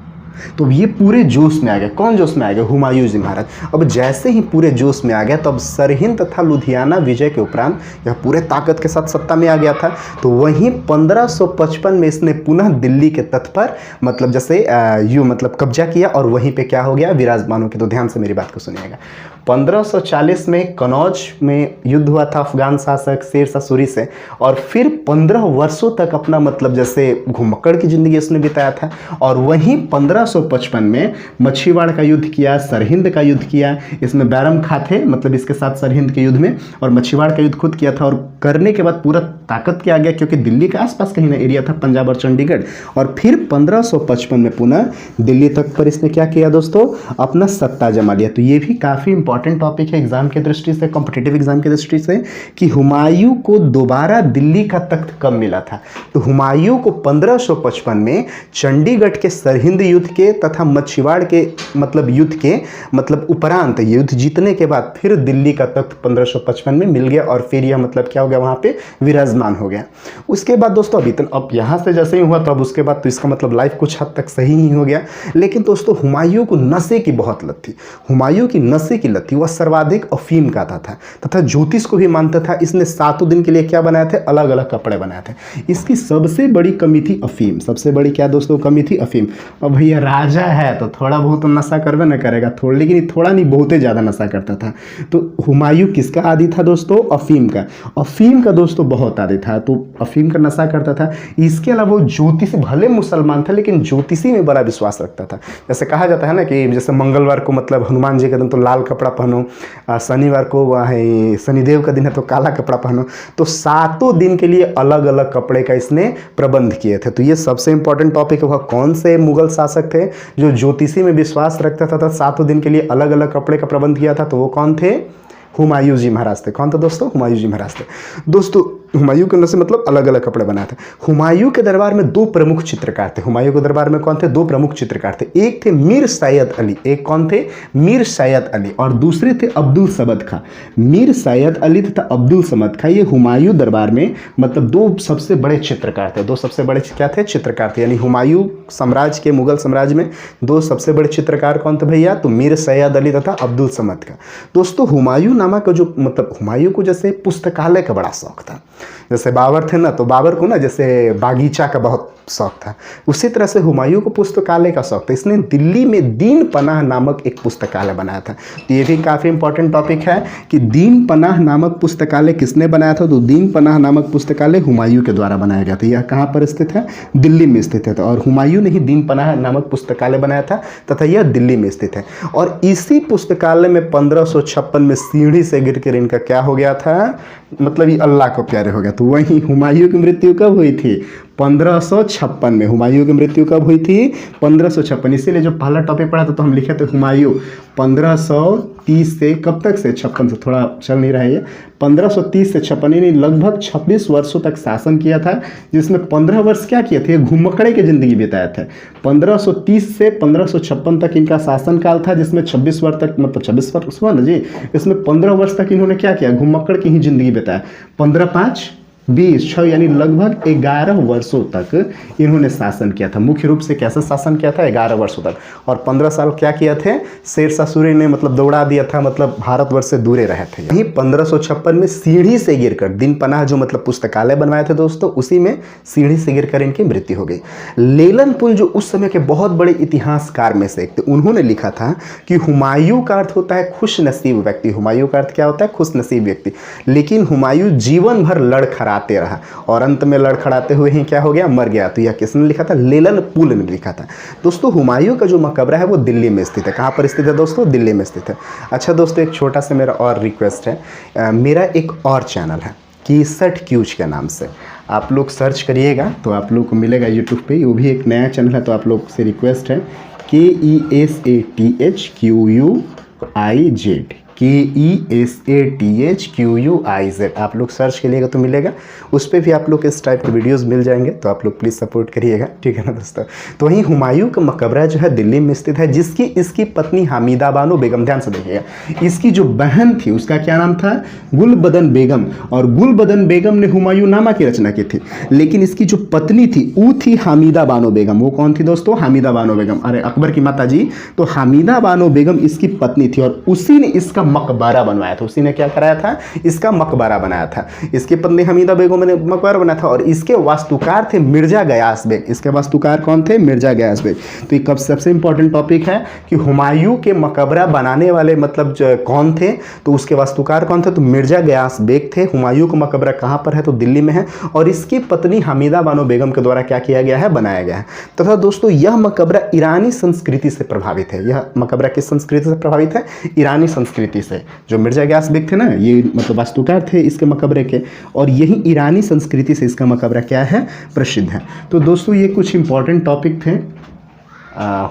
तो ये पूरे जोश में आ गया। कौन जोश में आ गया? हुमायूं जी महाराज। अब जैसे ही पूरे जोश में आ गया तब सरहिंद तथा लुधियाना विजय के उपरांत यह पूरे ताकत के साथ सत्ता में आ गया था। तो वहीं 1555 में इसने पुनः दिल्ली के तट पर मतलब जैसे यूँ मतलब कब्जा किया और वहीं पे क्या हो गया? विराजमान हो गया। तो ध्यान से मेरी बात को सुनिएगा। 1540 में कनौज में युद्ध हुआ था अफगान शासक शेर शाह सूरी से और फिर 15 वर्षों तक अपना मतलब जैसे घुमक्कड़ की जिंदगी उसने बिताया था। और वहीं 1555 में मच्छीवाड़ा का युद्ध किया, सरहिंद का युद्ध किया। इसमें बैरम खां थे मतलब इसके साथ सरहिंद के युद्ध में, और मच्छीवाड़ा का युद्ध खुद किया था। और करने के बाद पूरा ताकत के आ गया क्योंकि दिल्ली के आसपास कहीं ना एरिया था पंजाब और चंडीगढ़। और फिर 1555 में पुनः दिल्ली तक पर इसने क्या किया दोस्तों? अपना सत्ता जमा लिया। तो ये भी काफ़ी इंपॉर्टेंट टॉपिक है एग्जाम की दृष्टि से, कॉम्पिटिटिव एग्जाम की दृष्टि से, कि हुमायूं को दोबारा दिल्ली का तख्त कब मिला था। तो हुमायूं को 1555 में चंडीगढ़ के सरहिंद युद्ध के तथा मच्छीवाड़ के मतलब युद्ध के मतलब उपरांत युद्ध जीतने के बाद फिर दिल्ली का तख्त 1555 में मिल गया और फिर यह मतलब क्या हो गया? वहां पे विराजमान हो गया। उसके बाद दोस्तों अब यहाँ से जैसे ही हुआ तो अब उसके बाद तो इसका मतलब लाइफ कुछ हद तक सही ही हो गया। लेकिन दोस्तों हुमायूं को नशे की बहुत लत थी। हुमायूं की नशे की लत थी। वह सर्वाधिक अफीम खाता था तथा ज्योतिष को भी मानता था। इसने 7 दिन के लिए क्या बनाए थे? अलग अलग कपड़े बनाए थे। इसकी सबसे बड़ी कमी थी अफीम। सबसे बड़ी क्या दोस्तों कमी थी? अफीम। अब भैया राजा है तो थोड़ा बहुत नशा करवे न करेगा, थोड़ा, लेकिन थोड़ा नहीं बहुत ही ज़्यादा नशा करता था। तो हुमायूं किसका आदी था दोस्तों? अफीम का। अफीम का दोस्तों बहुत आदी था, तो अफीम का नशा करता था। इसके अलावा वो ज्योतिषी, भले मुसलमान था लेकिन ज्योतिषी में बड़ा विश्वास रखता था। जैसे कहा जाता है ना कि जैसे मंगलवार को मतलब हनुमान जी का दिन तो लाल कपड़ा पहनो, शनिवार को शनिदेव का दिन है तो काला कपड़ा पहनो। तो 7 दिन के लिए अलग अलग कपड़े का इसने प्रबंध किए थे। तो ये सबसे इंपॉर्टेंट टॉपिक है। वह कौन से मुगल शासक थे जो ज्योतिषी में विश्वास रखता था 7 दिन के लिए अलग अलग कपड़े का प्रबंध किया था? तो वो कौन थे? हुमायूं जी महाराज थे। कौन था दोस्तों? हुमायूं जी महाराज थे। दोस्तों हुमायूं के नशे मतलब अलग अलग कपड़े बनाए थे। हुमायूं के दरबार में 2 प्रमुख चित्रकार थे। हुमायूं के दरबार में कौन थे? 2 प्रमुख चित्रकार थे। एक थे मीर सैयद अली। एक कौन थे? मीर सैयद अली। और दूसरे थे अब्दुल समद खां। मीर सैयद अली तथा अब्दुल समद खां ये हुमायूं दरबार में मतलब 2 सबसे बड़े चित्रकार थे। 2 सबसे बड़े क्या थे? चित्रकार थे। यानी हुमायूं साम्राज्य के, मुगल साम्राज्य में 2 सबसे बड़े चित्रकार कौन थे भैया? तो मीर सैयद अली तथा अब्दुल समद खां। दोस्तों हुमायूं नामा का जो मतलब हुमायूं को जैसे पुस्तकालय का बड़ा शौक था। जैसे बाबर थे ना, तो बाबर को ना जैसे बागीचा का बहुत शौक था, उसी तरह से हुमायूं को पुस्तकालय का शौक था। इसने दिल्ली में दीन पनाह नामक एक पुस्तकालय बनाया था। तो ये भी काफ़ी इंपॉर्टेंट टॉपिक है कि दीन पनाह नामक पुस्तकालय किसने बनाया था? तो दीन पनाह नामक पुस्तकालय हुमायूं के द्वारा बनाया गया था। यह कहाँ पर स्थित है? दिल्ली में स्थित है। और हुमायूं ने ही दीन पनाह नामक पुस्तकालय बनाया था तथा यह दिल्ली में स्थित है। और इसी पुस्तकालय में 1556 में सीढ़ी से गिर कर इनका क्या हो गया था? मतलब ये अल्लाह को प्यारे हो गया। तो वहीं हुमायूं की मृत्यु कब हुई थी? 1556 में। हुमायूं की मृत्यु कब हुई थी? 1556। इसीलिए जो पहला टॉपिक पढ़ा था तो हम लिखे थे हुमायूं 1530 से कब तक से 56 से, थोड़ा चल नहीं रहा है ये, 1530 से 56 यानी लगभग 26 वर्षों तक शासन किया था, जिसमें 15 वर्ष क्या किए थे? घुमक्कड़े की जिंदगी बिताए थे। 1530 से 1556 तक इनका शासनकाल था, जिसमें 26 वर्ष तक, मतलब 26 वर्ष हुआ ना जी, इसमें 15 वर्ष तक इन्होंने क्या किया? घुमक्कड़ की ही जिंदगी बिताया। 15 5 20 6 यानी लगभग 11 वर्षों तक इन्होंने शासन किया था। मुख्य रूप से कैसे शासन किया था? 11 वर्षों तक। और 15 साल क्या किया थे? शेरशाह सूरी ने मतलब दौड़ा दिया था, मतलब भारतवर्ष से दूरे रहे थे। यही 1556 में सीढ़ी से गिरकर, दिन पनाह जो मतलब पुस्तकालय बनवाए थे दोस्तों, उसी में सीढ़ी से गिरकर इनकी मृत्यु हो गई। लेलन पुल जो उस समय के बहुत बड़े इतिहासकार में से एक थे, उन्होंने लिखा था कि हुमायूं का अर्थ होता है खुशनसीब व्यक्ति। हुमायूं का अर्थ क्या होता है? खुशनसीब व्यक्ति। लेकिन हुमायूं जीवन भर लड़खड़ाते रहा और अंत में लड़खड़ाते हुए ही क्या हो गया? मर गया। तो यह किसने लिखा था? लेलन पुल ने लिखा था। दोस्तों हुमायूं का जो मकबरा है वो दिल्ली में स्थित है। कहाँ पर स्थित है दोस्तों? दिल्ली में स्थित है। अच्छा दोस्तों, एक छोटा सा मेरा और रिक्वेस्ट है, मेरा एक और चैनल है कीसट क्यूज के नाम से, आप लोग सर्च करिएगा तो आप लोग को मिलेगा यूट्यूब पे। वो भी एक नया चैनल है, तो आप लोग से रिक्वेस्ट है KESATHQUIZ, KESATHQUIZ, आप लोग सर्च करिएगा तो मिलेगा। उस पर भी आप लोग इस टाइप के वीडियोस मिल जाएंगे, तो आप लोग प्लीज़ सपोर्ट करिएगा, ठीक है ना दोस्तों। तो वहीं हुमायूं का मकबरा जो है दिल्ली में स्थित है, जिसकी इसकी पत्नी हामिदा बानो बेगम, ध्यान से देखिएगा, इसकी जो बहन थी उसका क्या नाम था? गुलबदन बेगम। और गुलबदन बेगम ने हुमायूं नामा की रचना की थी, लेकिन इसकी जो पत्नी थी वो थी हामिदा बानो बेगम। वो कौन थी दोस्तों? हामिदा बानो बेगम, अरे अकबर की माता जी। तो हामिदा बानो बेगम इसकी पत्नी थी और उसी ने इसका मकबरा बनवाया था। उसी ने क्या कराया था? इसका मकबरा बनाया था। इसकी पत्नी हमीदा बेगम ने मकबरा बनाया था और इसके वास्तुकार थे मिर्जा गयास बेग। इसके वास्तुकार कौन थे? मिर्जा गयास बेग। तो ये कब सबसे इंपॉर्टेंट टॉपिक है कि हुमायूं के मकबरा बनाने वाले मतलब कौन थे, तो उसके वास्तुकार कौन थे? तो मिर्जा गयास बेग थे। हुमायूं का मकबरा कहां पर है? तो दिल्ली में है। और इसकी पत्नी हमीदा बानो बेगम के द्वारा क्या किया गया है? बनाया गया है। तथा दोस्तों यह मकबरा ईरानी संस्कृति से प्रभावित है। यह मकबरा किस संस्कृति से प्रभावित है? ईरानी संस्कृति से। जो मिर्जा गयास बेग थे ना, ये मतलब वास्तुकार थे इसके मकबरे के, और यही ईरानी संस्कृति से इसका मकबरा क्या है? प्रसिद्ध है। तो दोस्तों ये कुछ इंपॉर्टेंट टॉपिक थे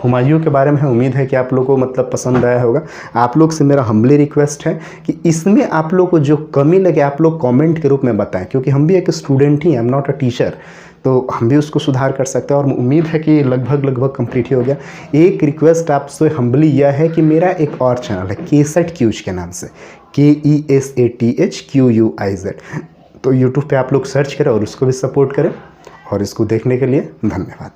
हुमायूं के बारे में। उम्मीद है कि आप लोगों को मतलब पसंद आया होगा। आप लोग से मेरा हम्बली रिक्वेस्ट है कि इसमें आप लोग को जो कमी लगे आप लोग कमेंट के रूप में बताएं, क्योंकि हम भी एक student he, I am not a teacher, तो हम भी उसको सुधार कर सकते हैं। और उम्मीद है कि लगभग कंप्लीट ही हो गया। एक रिक्वेस्ट आपसे हम्बली यह है कि मेरा एक और चैनल है कीसट क्यूज के नाम से, KESATHQUIZ, तो यूट्यूब पे आप लोग सर्च करें और उसको भी सपोर्ट करें। और इसको देखने के लिए धन्यवाद।